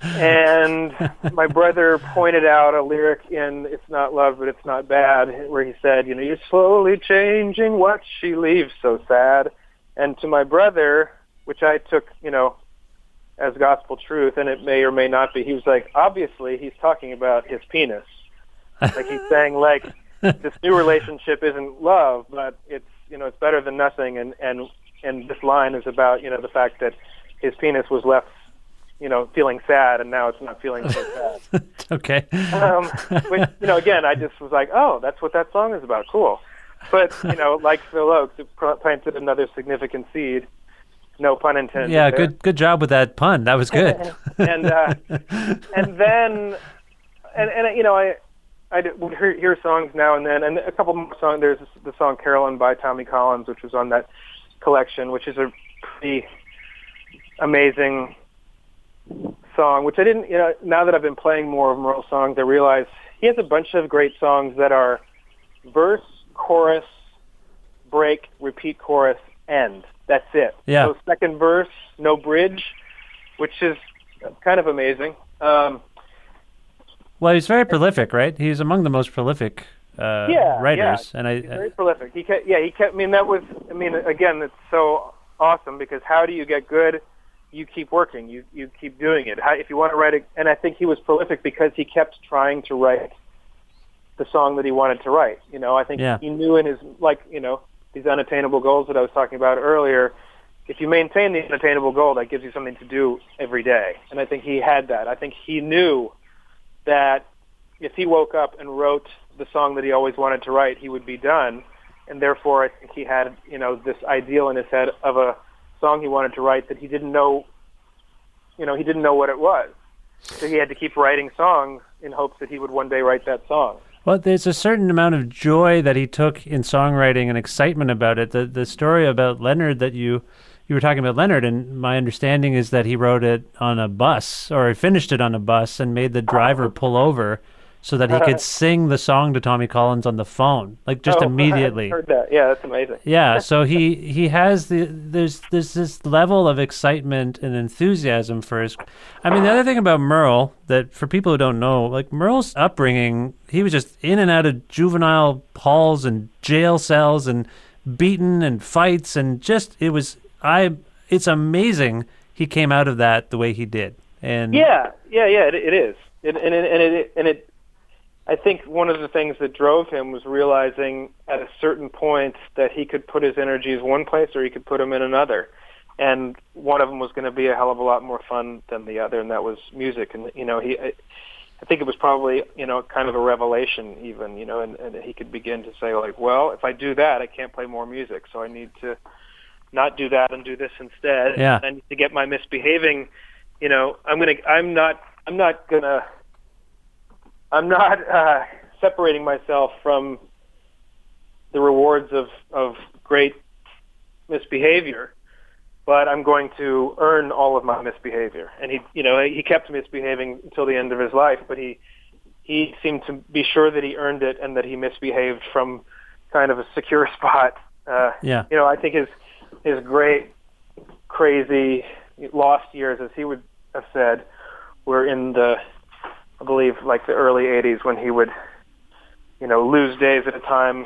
S3: And my brother pointed out a lyric in It's Not Love, But It's Not Bad, where he said, you're slowly changing what she leaves so sad. And to my brother, which I took, as gospel truth, and it may or may not be, he was like, obviously he's talking about his penis. Like he's saying, this new relationship isn't love, but it's better than nothing, and this line is about the fact that his penis was left feeling sad, and now it's not feeling so sad.
S1: Okay.
S3: Which again, I just was like, oh, that's what that song is about. Cool. But like Phil Oakes, it planted another significant seed. No pun intended.
S1: Yeah, good job with that pun. That was good.
S3: and then I would hear songs now and then, and a couple more songs. There's the song Carolyn by Tommy Collins, which was on that collection, which is a pretty amazing song, which I didn't, now that I've been playing more of Merle's songs, I realize he has a bunch of great songs that are verse, chorus, break, repeat chorus, end. That's it.
S1: Yeah.
S3: No second verse, no bridge, which is kind of amazing.
S1: Well, he's very prolific, right? He's among the most prolific writers, and
S3: he's very prolific. He kept. Again, it's so awesome because how do you get good? You keep working. You keep doing it. If you want to write it, and I think he was prolific because he kept trying to write the song that he wanted to write. I think he knew in his these unattainable goals that I was talking about earlier. If you maintain the unattainable goal, that gives you something to do every day, and I think he had that. I think he knew that if he woke up and wrote the song that he always wanted to write, he would be done. And therefore, I think he had, this ideal in his head of a song he wanted to write that he didn't know, he didn't know what it was. So he had to keep writing songs in hopes that he would one day write that song.
S1: Well, there's a certain amount of joy that he took in songwriting and excitement about it. The story about Leonard that you were talking about Leonard, and my understanding is that he wrote it on a bus, or he finished it on a bus and made the driver pull over so that he could sing the song to Tommy Collins on the phone, like just immediately.
S3: I heard that. Yeah, that's amazing.
S1: Yeah, so he has there's this level of excitement and enthusiasm for his. I mean, the other thing about Merle, that for people who don't know, like Merle's upbringing, he was just in and out of juvenile halls and jail cells and beaten and fights, and just it's amazing he came out of that the way he did. And
S3: it is. I think one of the things that drove him was realizing at a certain point that he could put his energies one place or he could put them in another. And one of them was going to be a hell of a lot more fun than the other, and that was music. And, I think it was probably, kind of a revelation even, and he could begin to say, like, well, if I do that, I can't play more music, so I need to not do that and do this instead.
S1: Yeah.
S3: And I need to get my misbehaving, I'm not separating myself from the rewards of great misbehavior, but I'm going to earn all of my misbehavior. And he kept misbehaving until the end of his life, but he seemed to be sure that he earned it and that he misbehaved from kind of a secure spot. I think his great, crazy, lost years, as he would have said, were in I believe, like the early 80s, when he would, lose days at a time,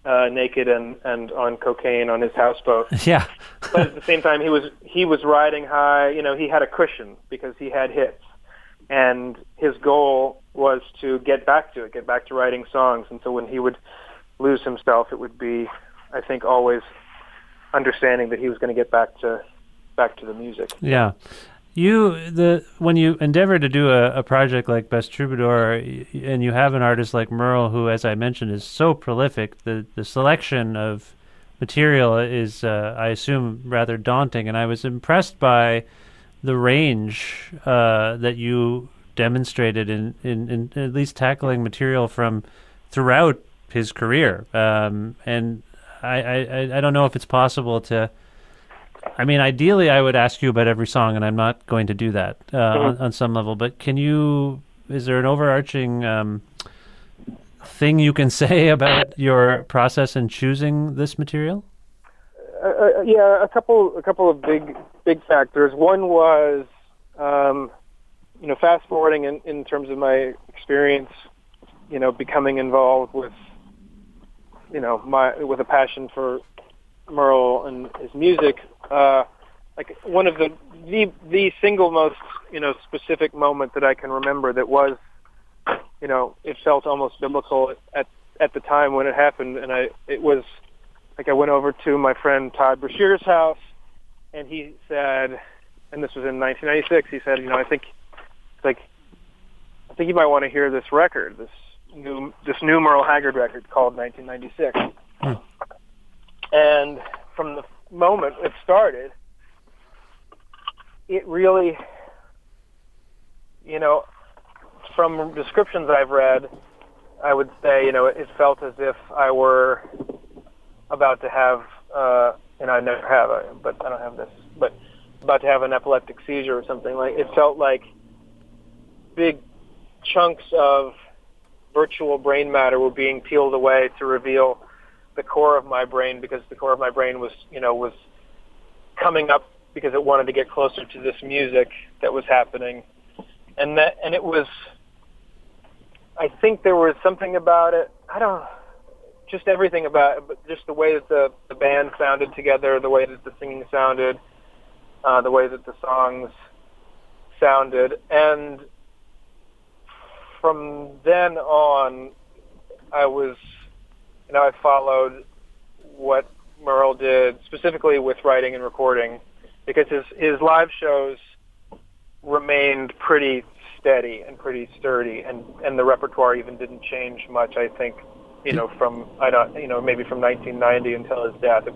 S3: naked and on cocaine on his houseboat.
S1: Yeah.
S3: But at the same time, he was riding high. He had a cushion because he had hits, and his goal was to get back to writing songs. And so when he would lose himself, it would be, I think, always understanding that he was going to get back to the music.
S1: Yeah. When you endeavor to do a project like Best Troubadour, and you have an artist like Merle, who, as I mentioned, is so prolific, the selection of material is, I assume, rather daunting. And I was impressed by the range that you demonstrated in at least tackling material from throughout his career. And I don't know if it's possible to. I mean, ideally, I would ask you about every song, and I'm not going to do that on some level. But is there an overarching thing you can say about your process in choosing this material?
S3: A couple of big factors. One was, fast forwarding in terms of my experience, becoming involved with, with a passion for Merle and his music. Like one of the single most specific moment that I can remember that was it felt almost biblical at the time when it happened, and it was like I went over to my friend Todd Brashear's house, and he said, and this was in 1996, he said, I think you might want to hear this record, this new Merle Haggard record called 1996. And from the moment it started, it really, from descriptions I've read, I would say, it felt as if I were about to have, and I never have, but I don't have this, but about to have an epileptic seizure or something. Like, it felt like big chunks of virtual brain matter were being peeled away to reveal the core of my brain, because the core of my brain was coming up because it wanted to get closer to this music that was happening. And it was, I think there was something about it, just everything about it, but just the way that the band sounded together, the way that the singing sounded, the way that the songs sounded. And from then on, I followed what Merle did, specifically with writing and recording, because his live shows remained pretty steady and pretty sturdy, and the repertoire even didn't change much. I think, from maybe from 1990 until his death, it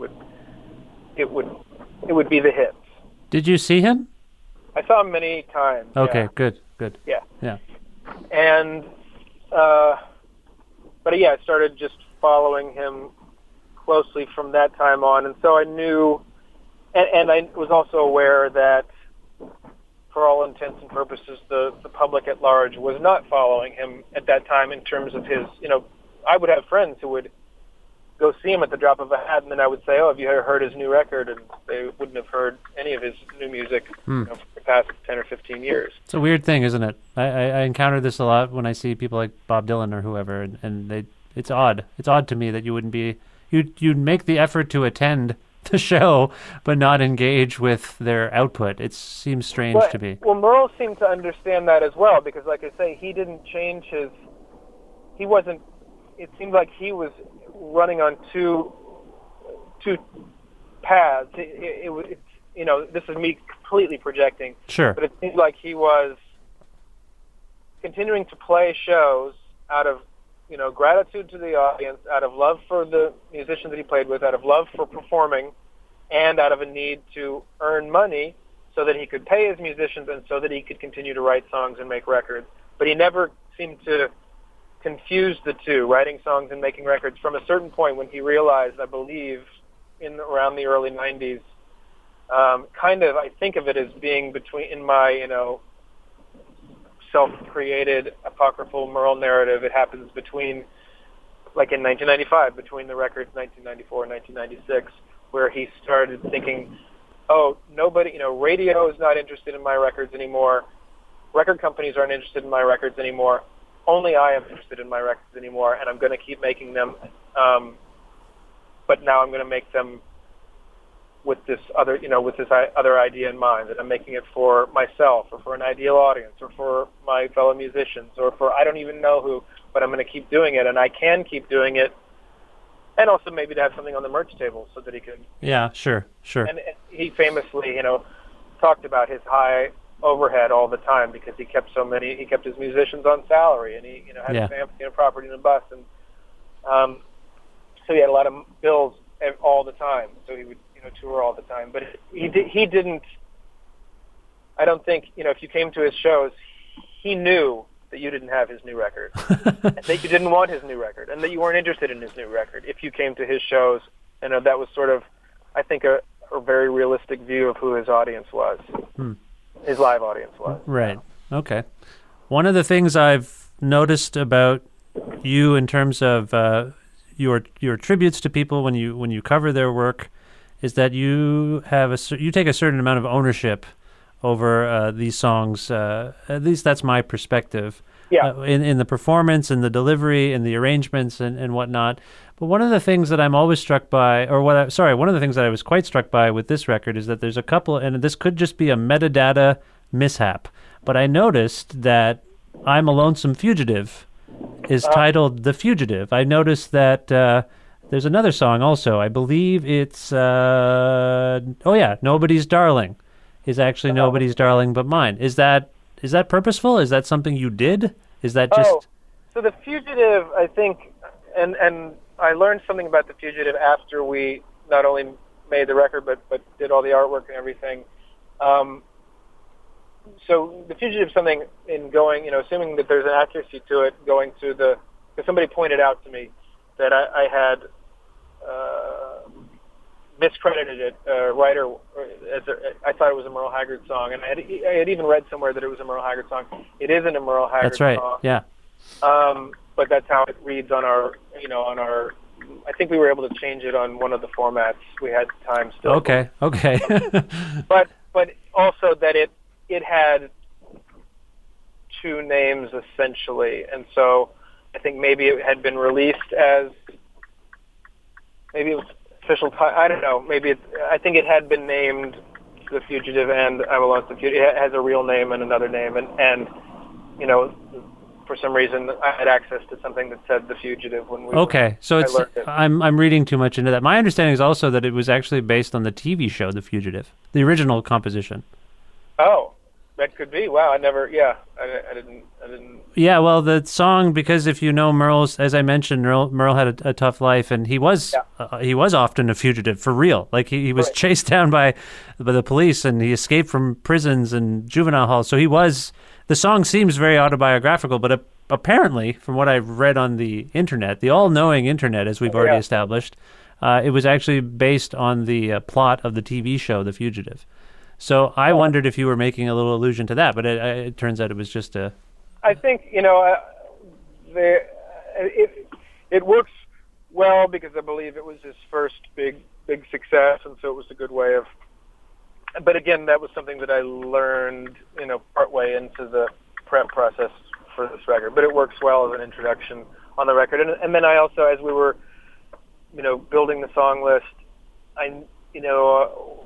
S3: would be the hits.
S1: Did you see him?
S3: I saw him many times.
S1: Okay,
S3: yeah.
S1: Good.
S3: Yeah. And but I started just following him closely from that time on, and so I knew, and I was also aware that for all intents and purposes, the public at large was not following him at that time in terms of his, I would have friends who would go see him at the drop of a hat, and then I would say, "Oh, have you ever heard his new record?" And they wouldn't have heard any of his new music for the past 10 or 15 years.
S1: It's a weird thing, isn't it? I encounter this a lot when I see people like Bob Dylan or whoever, and it's odd. It's odd to me that you wouldn't be, you'd make the effort to attend the show, but not engage with their output. It seems strange to me.
S3: Well, Merle seemed to understand that as well, because, like I say, he didn't change he wasn't. It seemed like he was running on two paths. This is me completely projecting.
S1: Sure.
S3: But it seemed like he was continuing to play shows out of gratitude to the audience, out of love for the musicians that he played with, out of love for performing, and out of a need to earn money so that he could pay his musicians and so that he could continue to write songs and make records. But he never seemed to confuse the two, writing songs and making records, from a certain point when he realized, I believe, around the early 90s, I think of it as being in my, self-created apocryphal Merle narrative. It happens between, like in 1995, between the records 1994 and 1996, where he started thinking, oh, nobody, radio is not interested in my records anymore. Record companies aren't interested in my records anymore. Only I am interested in my records anymore, and I'm going to keep making them. But now I'm going to make them with this other idea in mind, that I'm making it for myself or for an ideal audience or for my fellow musicians or for I don't even know who, but I'm going to keep doing it, and I can keep doing it, and also maybe to have something on the merch table so that he can.
S1: Yeah, sure.
S3: And he famously, talked about his high overhead all the time because he kept his musicians on salary, and he, had a family and a property and a bus, and so he had a lot of bills all the time. So he would, tour all the time. But he didn't. I don't think, if you came to his shows, he knew that you didn't have his new record, and that you didn't want his new record, and that you weren't interested in his new record. If you came to his shows, that was sort of, I think, a very realistic view of who his audience was. His live audience was.
S1: Right. Okay. One of the things I've noticed about you in terms of your tributes to people when you cover their work is that you take a certain amount of ownership over these songs. At least that's my perspective.
S3: Yeah.
S1: In the performance and the delivery and the arrangements and whatnot. But one of the things that I'm always struck by, one of the things that I was quite struck by with this record is that there's a couple, and this could just be a metadata mishap, but I noticed that I'm a Lonesome Fugitive is titled The Fugitive. I noticed that there's another song also. I believe it's, Nobody's Darling is actually Nobody's Darling But Mine. Is that purposeful? Is that something you did? Is that just...
S3: Oh, so The Fugitive, I think, and I learned something about The Fugitive after we not only made the record, but did all the artwork and everything. So The Fugitive is something in going, assuming that there's an accuracy to it, going to because somebody pointed out to me that I had miscredited it, writer, I thought it was a Merle Haggard song, and I had even read somewhere that it was a Merle Haggard song. It isn't a Merle Haggard song.
S1: That's right, yeah.
S3: But that's how it reads on our, I think we were able to change it on one of the formats. We had time still.
S1: Okay.
S3: But also that it had two names essentially, and so I think maybe it had been released as, maybe it was official time. I don't know. I think it had been named The Fugitive and I'm a Lonesome Fugitive. It has a real name and another name, and for some reason I had access to something that said The Fugitive when we.
S1: Okay, so I'm reading too much into that. My understanding is also that it was actually based on the TV show The Fugitive, the original composition.
S3: Oh, that could be. Wow, I didn't.
S1: Yeah, well, the song, because if you know Merle's, as I mentioned, Merle had a tough life, and he was often a fugitive for real. Like he was chased down by the police, and he escaped from prisons and juvenile halls. So the song seems very autobiographical, but apparently, from what I've read on the internet, the all-knowing internet, as we've already established, it was actually based on the plot of the TV show The Fugitive. So I wondered if you were making a little allusion to that, but it turns out it was just a...
S3: I think, it works well because I believe it was his first big success, and so it was a good way of... But again, that was something that I learned, partway into the prep process for this record. But it works well as an introduction on the record. And then I also, as we were, building the song list,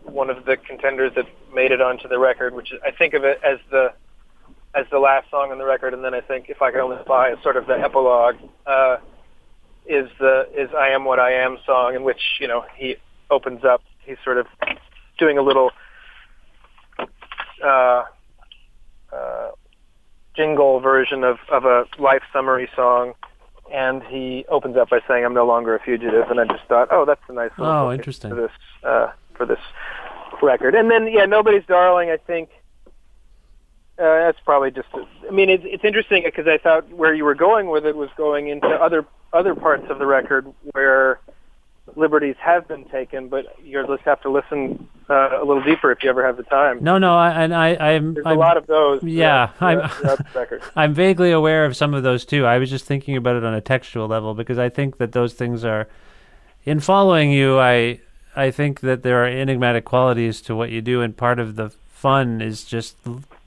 S3: one of the contenders that made it onto the record, which I think of it as the last song on the record, and then I think If I Could Only Fly is sort of the epilogue, is I Am What I Am song, in which, he opens up, he's sort of doing a little jingle version of a life summary song, and he opens up by saying, I'm no longer a fugitive, and I just thought, that's a nice little
S1: interesting
S3: for this record. And then, Nobody's Darling, I think, that's probably just, it's interesting because I thought where you were going with it was going into other parts of the record where liberties have been taken, but you'll just have to listen a little deeper if you ever have the time.
S1: No, I'm
S3: There's a lot of those.
S1: Yeah,
S3: throughout the record.
S1: I'm vaguely aware of some of those too. I was just thinking about it on a textual level because I think that those things are, in following you, I think that there are enigmatic qualities to what you do, and part of the fun is just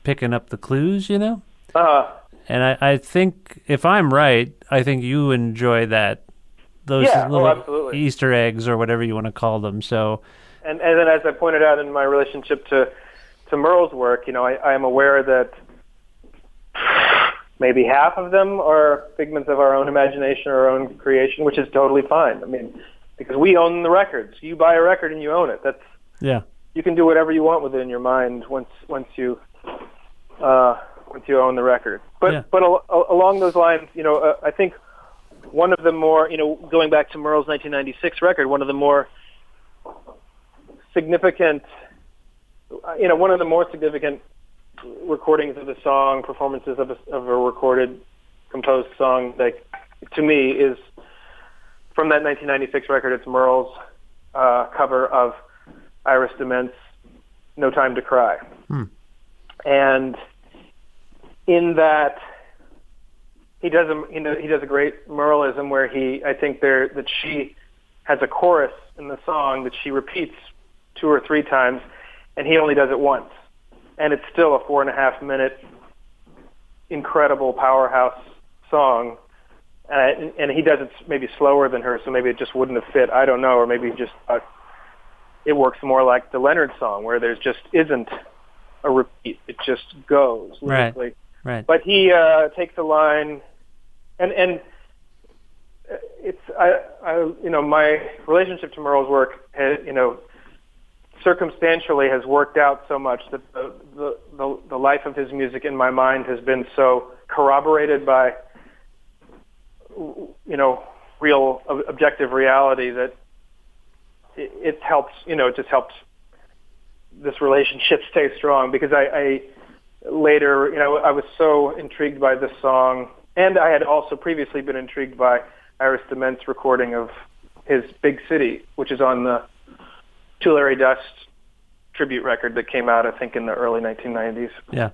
S1: picking up the clues, And I think, if I'm right, I think you enjoy that. Those little Easter eggs or whatever you want to call them. So, and
S3: then as I pointed out in my relationship to Merle's work, I am aware that maybe half of them are figments of our own imagination or our own creation, which is totally fine. Because we own the records. You buy a record and you own it. You can do whatever you want with it in your mind once you own the record. But along those lines, I think one of the more, going back to Merle's 1996 record, one of the more significant recordings of the song, performances of a recorded, composed song, to me, is from that 1996 record. It's Merle's cover of Iris DeMent's "No Time to Cry," and in that. He does a great Merleism where I think that she has a chorus in the song that she repeats 2 or 3 times, and he only does it once, and it's still a 4.5 minute incredible powerhouse song, and he does it maybe slower than her, so maybe it just wouldn't have fit. I don't know, or maybe just it works more like the Leonard song where there just isn't a repeat; it just goes lyrically.
S1: Right.
S3: But he takes a line, and it's my relationship to Merle's work, circumstantially has worked out so much that the life of his music in my mind has been so corroborated by real objective reality that it helps. It just helps this relationship stay strong because I later, I was so intrigued by this song, and I had also previously been intrigued by Iris DeMent's recording of his Big City, which is on the To Larry Dust tribute record that came out, I think, in the early 1990s.
S1: Yeah.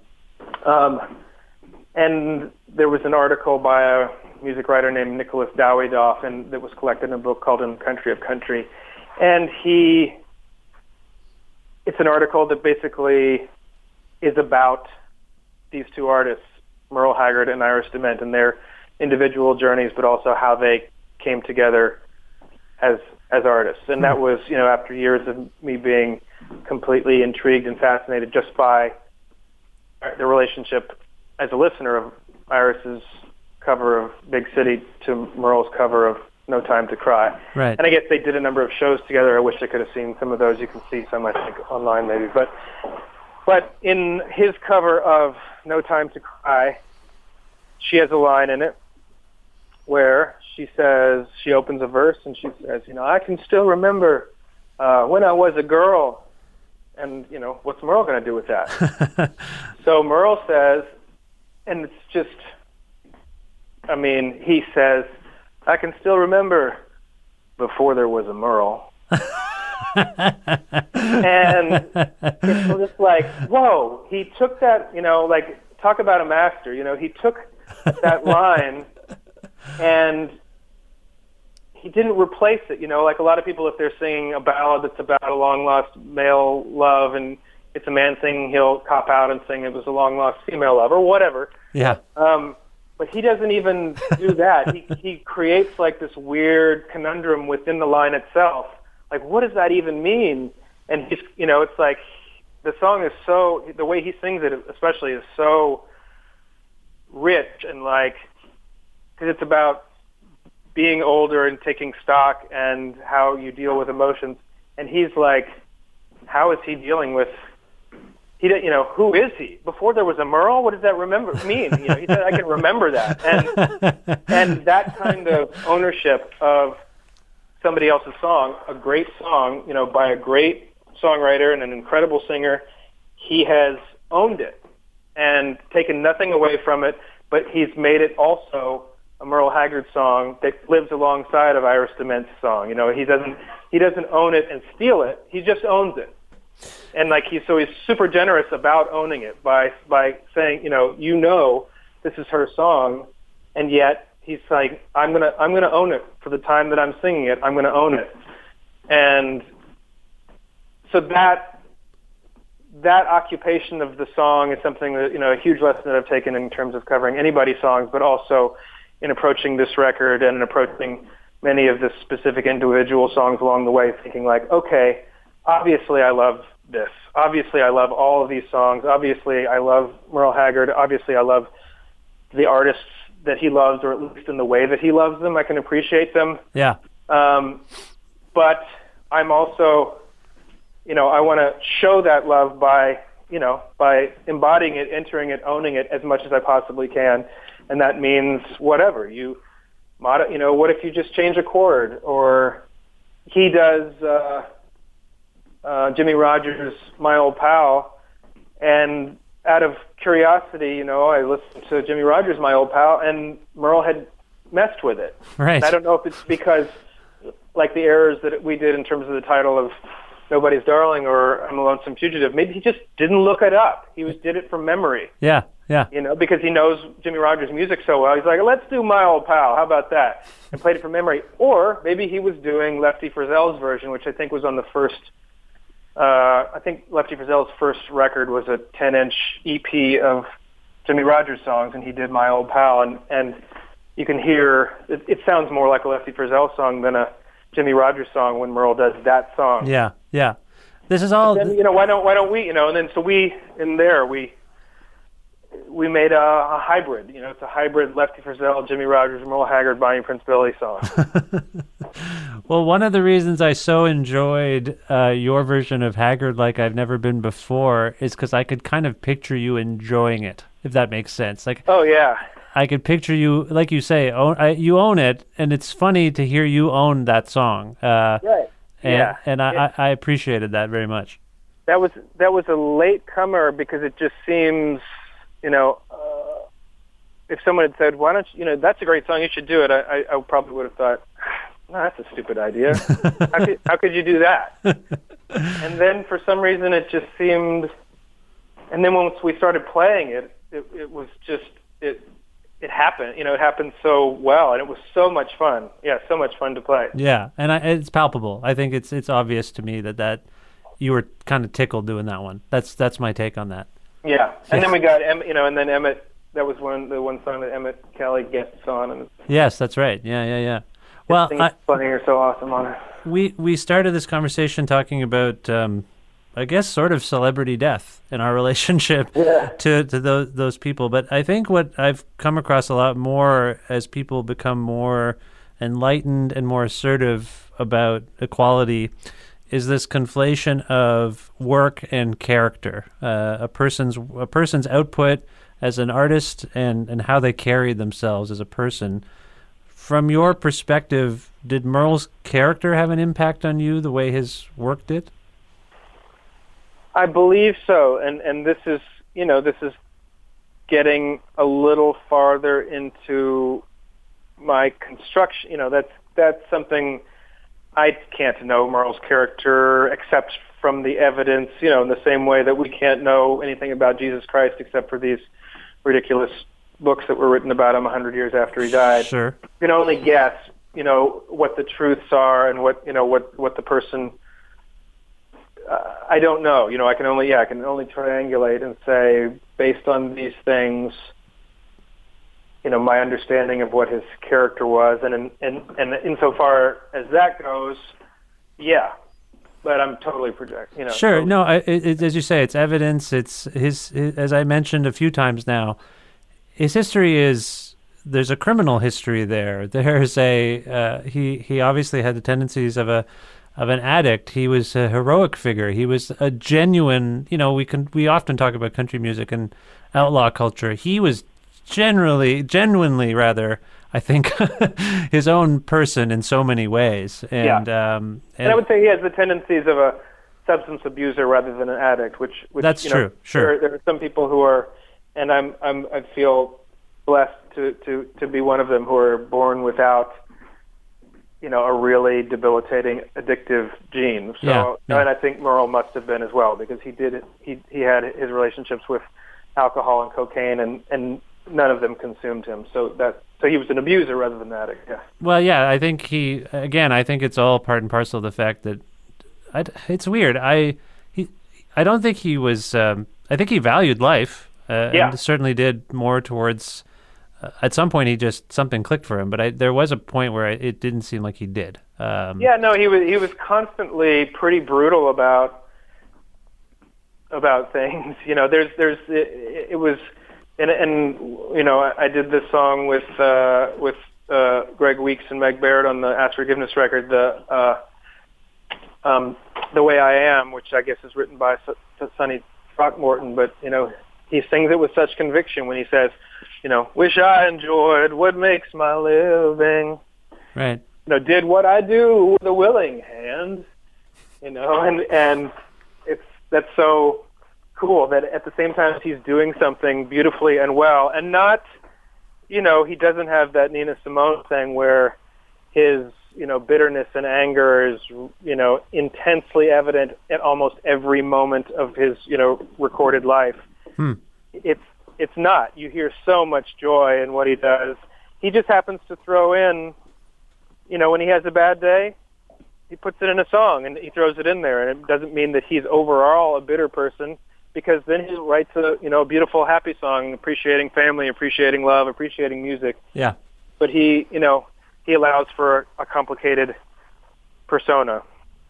S3: And there was an article by a music writer named Nicholas Dowidoff, and that was collected in a book called In Country of Country. And it's an article that basically is about these two artists, Merle Haggard and Iris DeMent, and their individual journeys, but also how they came together as artists. And that was, after years of me being completely intrigued and fascinated just by the relationship as a listener of Iris's cover of Big City to Merle's cover of No Time to Cry.
S1: Right.
S3: And I guess they did a number of shows together. I wish I could have seen some of those. You can see some, I think, online maybe. But in his cover of No Time to Cry, she has a line in it where she opens a verse and she says, I can still remember when I was a girl. And, what's Merle going to do with that? So Merle says, and it's just, he says, I can still remember before there was a Merle. And it's just like, whoa, he took that, like, talk about a master, he took that line and he didn't replace it, like a lot of people, if they're singing a ballad that's about a long-lost male love and it's a man singing, he'll cop out and sing it was a long-lost female love or whatever.
S1: Yeah.
S3: But he doesn't even do that. He creates like this weird conundrum within the line itself. Like, what does that even mean? And he's, it's like the song is so, the way he sings it especially is so rich and like, because it's about being older and taking stock and how you deal with emotions. And he's like, how is he dealing with, who is he? Before there was a Merle, what does that mean? He said, I can remember that. And that kind of ownership of somebody else's song, a great song, by a great songwriter and an incredible singer, he has owned it and taken nothing away from it, but he's made it also a Merle Haggard song that lives alongside of Iris DeMent's song. He doesn't own it and steal it. He just owns it. And like he's super generous about owning it by saying, this is her song, and yet he's like, I'm gonna own it for the time that I'm singing it. I'm gonna own it. And so that occupation of the song is something that, a huge lesson that I've taken in terms of covering anybody's songs, but also in approaching this record and in approaching many of the specific individual songs along the way, thinking like, okay, obviously I love this. Obviously I love all of these songs. Obviously I love Merle Haggard. Obviously I love the artists that he loves, or at least in the way that he loves them. I can appreciate them.
S1: Yeah.
S3: But I'm also, I want to show that love by embodying it, entering it, owning it as much as I possibly can. And that means whatever. What if you just change a chord? Or he does Jimmy Rogers' My Old Pal, and out of curiosity, I listened to Jimmy Rogers' My Old Pal, and Merle had messed with it.
S1: Right.
S3: And I don't know if it's because, like the errors that we did in terms of the title of Nobody's Darling or I'm a Lonesome Fugitive, maybe he just didn't look it up. He did it from memory.
S1: Yeah.
S3: Because he knows Jimmy Rogers' music so well. He's like, let's do My Old Pal. How about that? And played it from memory. Or maybe he was doing Lefty Frizzell's version, which I think was on the first. I think Lefty Frizzell's first record was a 10-inch EP of Jimmy Rogers songs, and he did My Old Pal. And you can hear it sounds more like a Lefty Frizzell song than a Jimmy Rogers song when Merle does that song.
S1: Yeah. This is all.
S3: Then, why don't we? And then so we made a hybrid. It's a hybrid Lefty Frizzell, Jimmy Rogers, Merle Haggard, Bonnie Prince Billy song.
S1: Well, one of the reasons I so enjoyed your version of Haggard Like I've Never Been Before is because I could kind of picture you enjoying it, if that makes sense. Like,
S3: oh, yeah.
S1: I could picture you, like you say, you own it, and it's funny to hear you own that song.
S3: Right.
S1: And I appreciated that very much.
S3: That was a late comer because it just seems, if someone had said, why don't you, that's a great song, you should do it, I probably would have thought, no, that's a stupid idea. How could you do that? And then for some reason it just seemed, and then once we started playing it, it was just, it happened, it happened so well, and it was so much fun. Yeah, so much fun to play.
S1: Yeah, and it's palpable. I think it's obvious to me that you were kind of tickled doing that one. That's my take on that.
S3: Yeah, and then we got and then Emmett. That was the one song that Emmett Kelly guests on. And
S1: yes, that's right. Yeah. Well,
S3: funny or so awesome on it.
S1: We started this conversation talking about, I guess, sort of celebrity death in our relationship to those people. But I think what I've come across a lot more as people become more enlightened and more assertive about equality is this conflation of work and character, a person's output as an artist and how they carry themselves as a person. From your perspective, did Merle's character have an impact on you the way his work did?
S3: I believe so, and this is getting a little farther into my construction. That's something I can't know Merle's character except from the evidence, in the same way that we can't know anything about Jesus Christ except for these ridiculous books that were written about him 100 years after he died.
S1: Sure.
S3: You can only guess, what the truths are and what the person. I don't know. I can only triangulate and say, based on these things, my understanding of what his character was, and insofar as that goes, yeah. But I'm totally projecting.
S1: Sure.
S3: So.
S1: No, as you say, it's evidence. It's his, as I mentioned a few times now, his history is, there's a criminal history there. There's he obviously had the tendencies of an addict. He was a heroic figure. He was a genuine, we often talk about country music and outlaw culture. He was genuinely rather, I think, his own person in so many ways. And
S3: I would say he has the tendencies of a substance abuser rather than an addict, which
S1: that's true. Sure.
S3: There are some people who are, and I feel blessed to be one of them, who are born without, a really debilitating addictive gene. So, and I think Merle must have been as well, because he had his relationships with alcohol and cocaine, and none of them consumed him. So he was an abuser rather than an addict. Yeah.
S1: Well, yeah, I think I think it's all part and parcel of the fact that it's weird. I don't think he was. I think he valued life. And certainly did more towards. At some point, something clicked for him, but there was a point where it didn't seem like he did.
S3: He was constantly pretty brutal about things. It was. And I did this song with Greg Weeks and Meg Baird on the Ask Forgiveness record, the Way I Am, which I guess is written by Sonny Throckmorton, but he sings it with such conviction when he says, wish I enjoyed what makes my living.
S1: Right.
S3: Did what I do with a willing hand. And that's so cool that at the same time he's doing something beautifully and well, and not, he doesn't have that Nina Simone thing where his, bitterness and anger is, intensely evident at almost every moment of his, recorded life. It's not. You hear so much joy in what he does. He just happens to throw in, when he has a bad day, he puts it in a song and he throws it in there, and it doesn't mean that he's overall a bitter person, because then he writes a beautiful happy song, appreciating family, appreciating love, appreciating music.
S1: Yeah.
S3: But he allows for a complicated persona.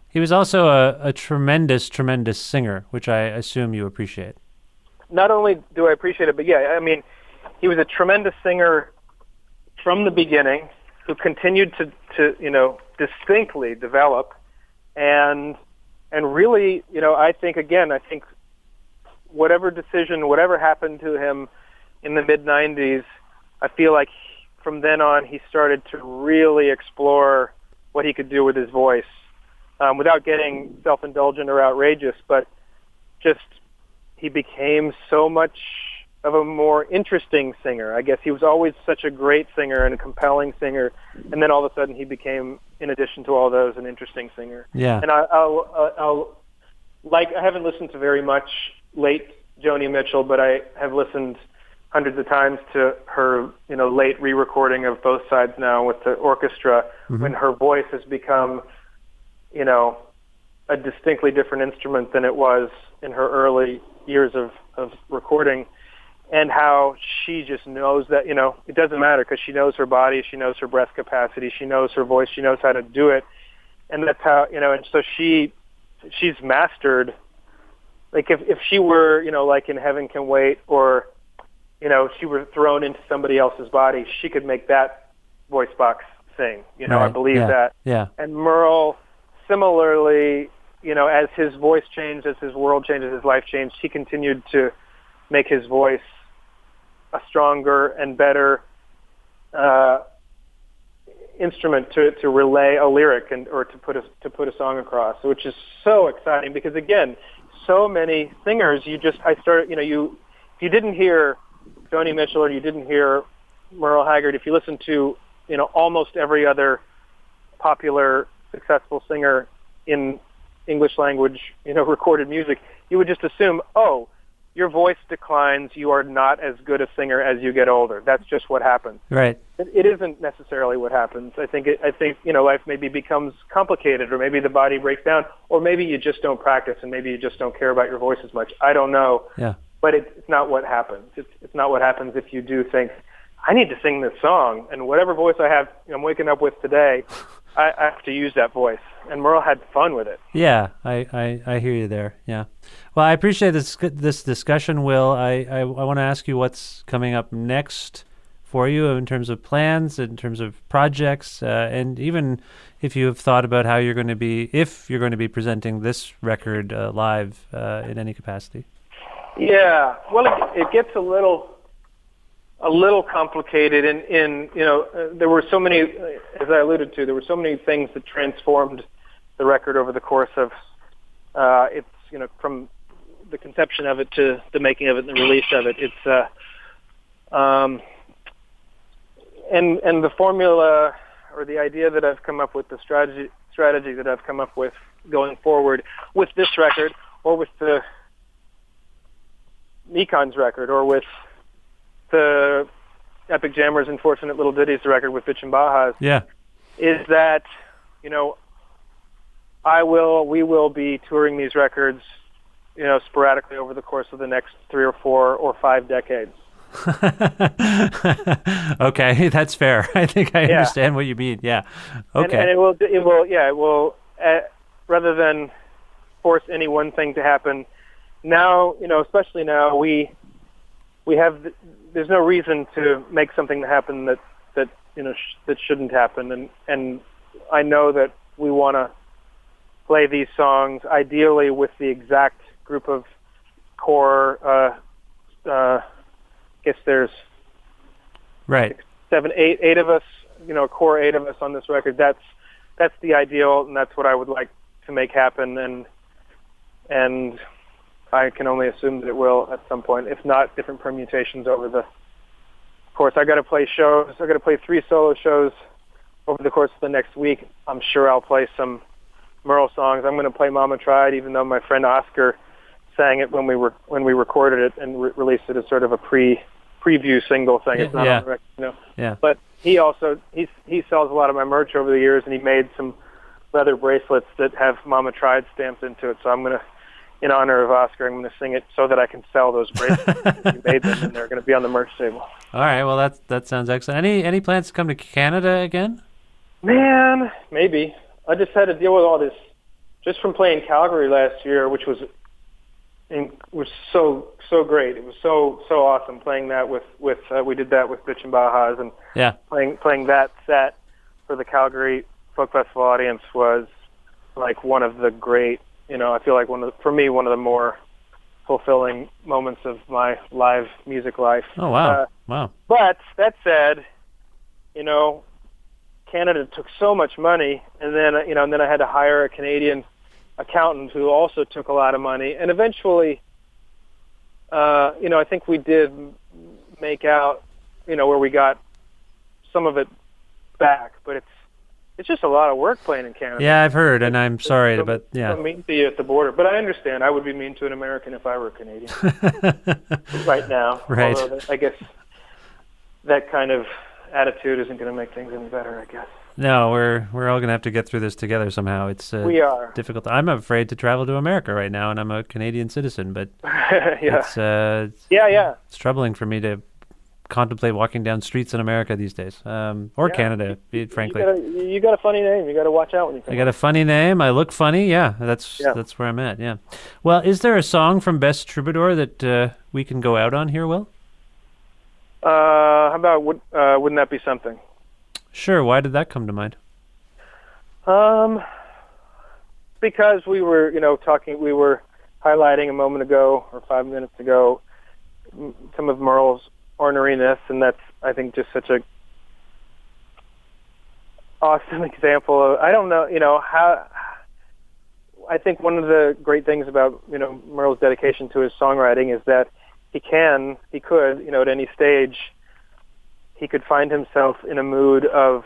S1: He was also a tremendous singer, which I assume you appreciate.
S3: Not only do I appreciate it, but he was a tremendous singer from the beginning, who continued to distinctly develop, and really, I think whatever decision, whatever happened to him in the mid-'90s, I feel like from then on he started to really explore what he could do with his voice, without getting self-indulgent or outrageous, but just he became so much of a more interesting singer. I guess he was always such a great singer and a compelling singer, and then all of a sudden he became, in addition to all those, an interesting singer.
S1: Yeah.
S3: And I haven't listened to very much late Joni Mitchell, but I have listened hundreds of times to her, late re-recording of Both Sides Now with the orchestra, when her voice has become, a distinctly different instrument than it was in her early years of recording, and how she just knows that, it doesn't matter, because she knows her body, she knows her breath capacity, she knows her voice, she knows how to do it, and that's how, and so she's mastered. Like if she were, like in Heaven Can Wait, or, she were thrown into somebody else's body, she could make that voice box sing. Right. I believe that.
S1: Yeah.
S3: And Merle, similarly, as his voice changed, as his world changed, as his life changed, he continued to make his voice a stronger and better instrument to relay a lyric or to put a song across, which is so exciting, because again, so many singers, if you didn't hear Joni Mitchell or you didn't hear Merle Haggard, if you listen to almost every other popular successful singer in English language, recorded music, you would just assume, oh, your voice declines, you are not as good a singer as you get older. That's just what happens.
S1: Right.
S3: It isn't necessarily what happens. I think life maybe becomes complicated, or maybe the body breaks down, or maybe you just don't practice, and maybe you just don't care about your voice as much. I don't know.
S1: Yeah.
S3: But it's not what happens. It's not what happens if you do think, I need to sing this song, and whatever voice I'm waking up with today, I have to use that voice. And Merle had fun with it.
S1: Yeah, I hear you there. Yeah. Well, I appreciate this discussion, Will. I want to ask you what's coming up next for you in terms of plans, in terms of projects, and even if you have thought about how you're going to be presenting this record live in any capacity.
S3: Yeah. Well, it gets a little complicated, in there were so many, as I alluded to, there were so many things that transformed the record over the course of from the conception of it to the making of it and the release of it. It's and the formula or the idea that I've come up with, the strategy that I've come up with going forward with this record, or with the Mekon's record, or with the Epic Jammers' Unfortunate Little Ditties record with Bitchin' Bajas, is that, we will be touring these records, sporadically over the course of the next 3 or 4 or 5 decades.
S1: Okay, that's fair. I think I understand what you mean. Yeah. Okay.
S3: And it will, rather than force any one thing to happen. Now, especially now, we have. There's no reason to make something happen that shouldn't happen, and I know that we want to play these songs ideally with the exact group of core. I guess there's
S1: right
S3: 7, 8 of us. Core 8 of us on this record. That's the ideal, and that's what I would like to make happen, and I can only assume that it will at some point, if not different permutations over the course. I got to play shows. I got to play 3 solo shows over the course of the next week. I'm sure I'll play some Merle songs. I'm going to play Mama Tried, even though my friend Oscar sang it when we recorded it and released it as sort of a preview single thing. It's not on the record,
S1: Yeah.
S3: But he also he sells a lot of my merch over the years, and he made some leather bracelets that have Mama Tried stamped into it. So I'm going to, in honor of Oscar, I'm going to sing it so that I can sell those bracelets. He made them, and they're going to be on the merch table.
S1: All right. Well, that sounds excellent. Any plans to come to Canada again?
S3: Man, maybe. I just had to deal with all this just from playing Calgary last year, which was so great. It was so awesome playing that with we did that with Bitchin' Bajas, and playing that set for the Calgary Folk Festival audience was like one of the great. I feel like one of the more fulfilling moments of my live music life.
S1: Oh wow! Wow.
S3: But that said, Canada took so much money, and then I had to hire a Canadian accountant who also took a lot of money, and eventually, I think we did make out, where we got some of it back, but it's just a lot of work playing in Canada.
S1: Yeah, I've heard, and I'm sorry, but yeah.
S3: So mean to you at the border, but I understand. I would be mean to an American if I were a Canadian right now.
S1: Right.
S3: Although I guess that kind of attitude isn't going to make things any better, I guess.
S1: No, we're all going to have to get through this together somehow. It's
S3: we are
S1: difficult. I'm afraid to travel to America right now, and I'm a Canadian citizen, but it's troubling for me to contemplate walking down streets in America these days, or Canada, frankly.
S3: You got a funny name. You got to watch out when you come.
S1: I got a funny name. I look funny. Yeah, that's where I'm at. Yeah. Well, is there a song from Best Troubadour that we can go out on here, Will?
S3: How about Wouldn't That Be Something?
S1: Sure. Why did that come to mind?
S3: Because we were, we were highlighting a moment ago or 5 minutes ago some of Merle's orneriness, and that's, I think, just such a awesome example of, I don't know, how, I think one of the great things about, Merle's dedication to his songwriting is that he could, at any stage, he could find himself in a mood of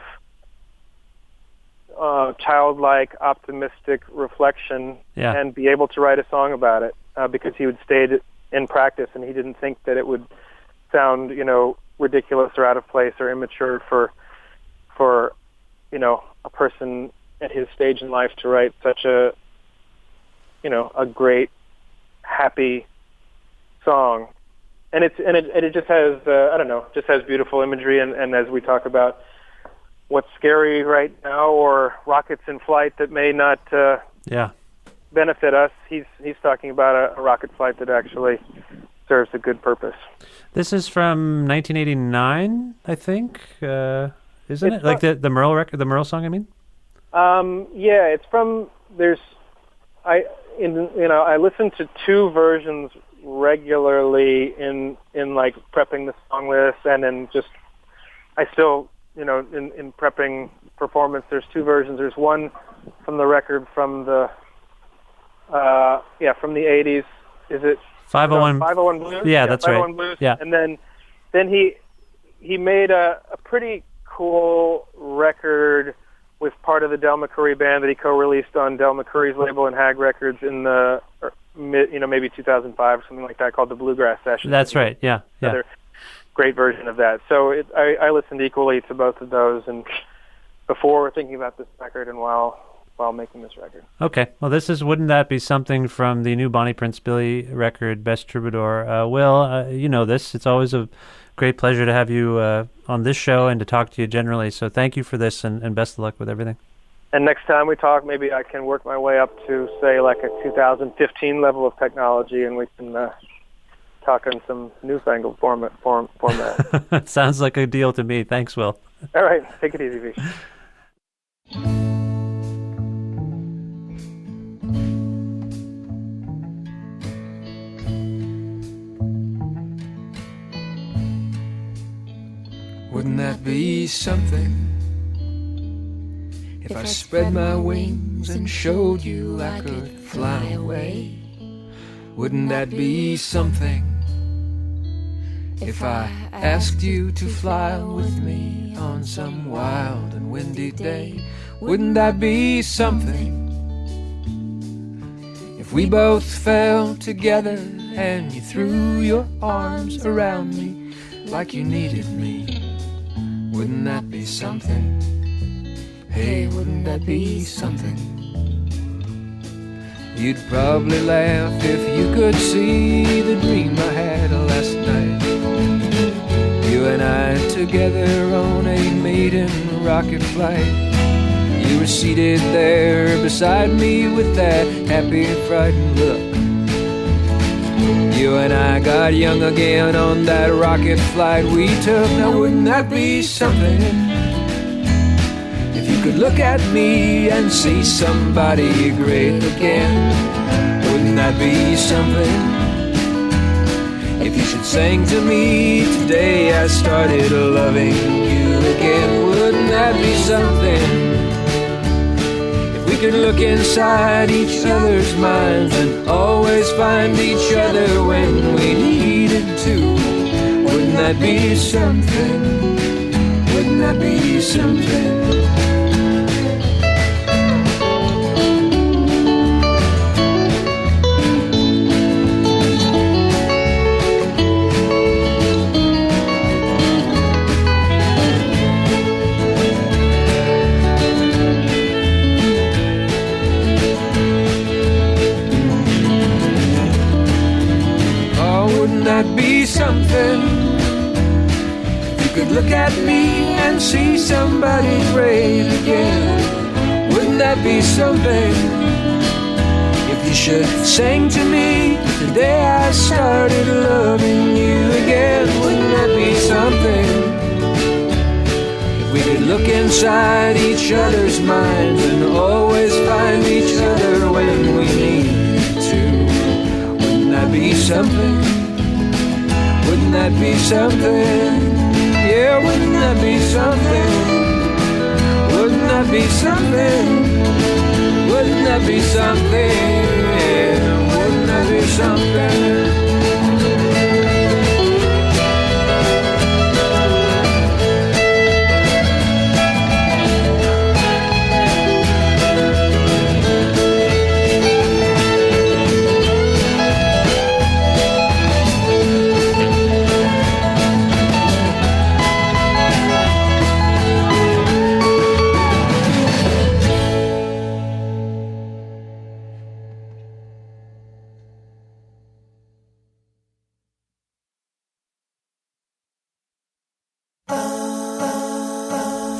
S3: childlike, optimistic reflection
S1: Yeah.
S3: and be able to write a song about it because he would stay in practice and he didn't think that it would sound, ridiculous or out of place or immature for a person at his stage in life to write such a great, happy song. And it just has just has beautiful imagery and as we talk about what's scary right now or rockets in flight that may not benefit us, he's talking about a rocket flight that actually serves a good purpose.
S1: This is from 1989, I think, isn't it? Like the Merle record, the Merle song, I mean?
S3: Yeah, it's from, I listen to two versions regularly in like prepping the song list and then I still, in prepping performance, there's two versions. There's one from the record from the 80s. Is it
S1: 501?
S3: 501 Blues?
S1: Yeah, that's
S3: 501
S1: right.
S3: Blues.
S1: Yeah.
S3: And then he made a pretty cool record with part of the Del McCoury band that he co-released on Del McCoury's label and Hag Records in the maybe 2005 or something like that, called the Bluegrass Sessions.
S1: That's right. Yeah.
S3: Another great version of that. So I listened equally to both of those, and before thinking about this record and while making this record.
S1: Okay. Well, this is Wouldn't That Be Something from the new Bonnie Prince Billy record, Best Troubadour. Will, you know this. It's always a great pleasure to have you on this show and to talk to you generally. So thank you for this, and best of luck with everything.
S3: And next time we talk, maybe I can work my way up to, say, like a 2015 level of technology, and we can talk in some newfangled format.
S1: Sounds like a deal to me. Thanks, Will.
S3: All right. Take it easy, Vish.
S2: Wouldn't that be something if I spread my wings and showed you I could fly away? Wouldn't that be something if I asked you to fly with me on some wild and windy day? Wouldn't that be something if we both fell together and you threw your arms around me like you needed me? Wouldn't that be something? Hey, wouldn't that be something? You'd probably laugh if you could see the dream I had last night. You and I together on a maiden rocket flight. You were seated there beside me with that happy, frightened look. You and I got young again on that rocket flight we took. Now wouldn't that be something? If you could look at me and see somebody great again. Wouldn't that be something? If you should sing to me today, I started loving you again. Wouldn't that be something? We could look inside each other's minds and always find each other when we needed to. Wouldn't that be something? Wouldn't that be something? That be something? You could look at me and see somebody great again. Wouldn't that be something? If you should sing to me the day I started loving you again. Wouldn't that be something? If we could look inside each other's minds and always find each other when we need to. Wouldn't that be something? Wouldn't that be something? Yeah, wouldn't that be something? Wouldn't that be something? Wouldn't that be something? Yeah, wouldn't that be something?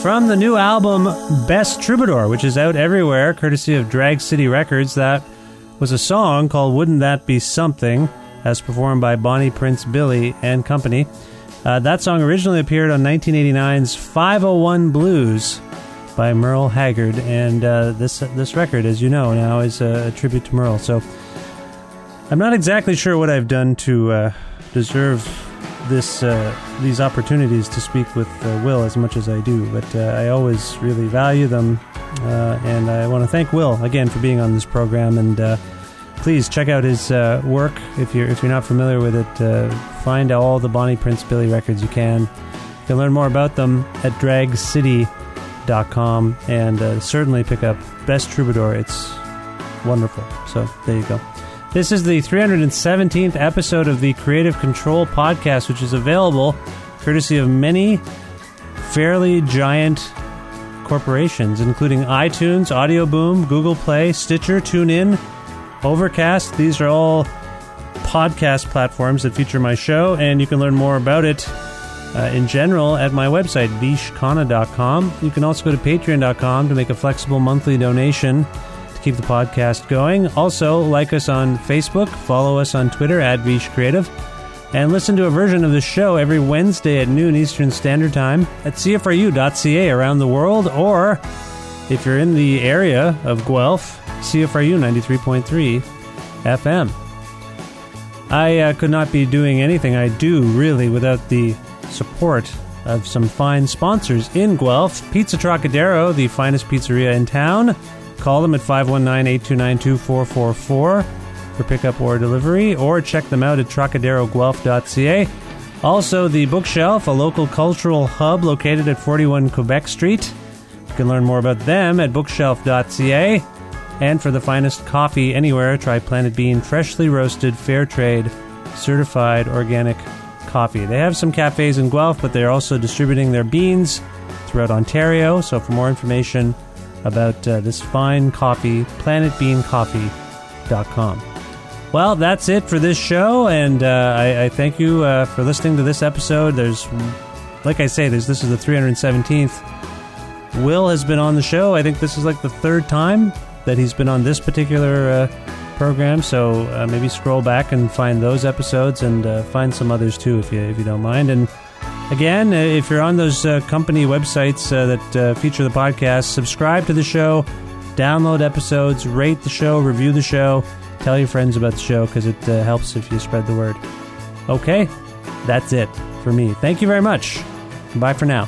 S1: From the new album Best Troubadour, which is out everywhere, courtesy of Drag City Records, that was a song called Wouldn't That Be Something, as performed by Bonnie Prince Billy and company. That song originally appeared on 1989's 501 Blues by Merle Haggard, and this record, as you know now, is a tribute to Merle. So I'm not exactly sure what I've done to deserve these opportunities to speak with Will as much as I do, but I always really value them, and I want to thank Will again for being on this program. And please check out his work if you're not familiar with it. Find all the Bonnie Prince Billy records you can. You can learn more about them at dragcity.com, and certainly pick up Best Troubadour. It's wonderful. So there you go. This is the 317th episode of the Creative Control Podcast, which is available courtesy of many fairly giant corporations, including iTunes, Audio Boom, Google Play, Stitcher, TuneIn, Overcast. These are all podcast platforms that feature my show, and you can learn more about it in general at my website, vishkhanna.com. You can also go to patreon.com to make a flexible monthly donation to keep the podcast going. Also, like us on Facebook, follow us on Twitter at VishCreative, and listen to a version of the show every Wednesday at noon Eastern Standard Time at CFRU.ca around the world, or if you're in the area of Guelph, CFRU 93.3 FM. I could not be doing anything I do, really, without the support of some fine sponsors in Guelph. Pizza Trocadero, the finest pizzeria in town. Call them at 519-829-2444 for pickup or delivery, or check them out at trocaderoguelph.ca. Also, The Bookshelf, a local cultural hub located at 41 Quebec Street. You can learn more about them at bookshelf.ca. And for the finest coffee anywhere, try Planet Bean freshly roasted, fair trade, certified organic coffee. They have some cafes in Guelph, but they're also distributing their beans throughout Ontario. So for more information about this fine coffee, planetbeancoffee.com. Well, that's it for this show, and I thank you for listening to this episode. Like I say, this is the 317th. Will has been on the show. I think this is like the third time that he's been on this particular program, so maybe scroll back and find those episodes, and find some others too if you don't mind. And again, if you're on those company websites that feature the podcast, subscribe to the show, download episodes, rate the show, review the show, tell your friends about the show, because it helps if you spread the word. Okay, that's it for me. Thank you very much. Bye for now.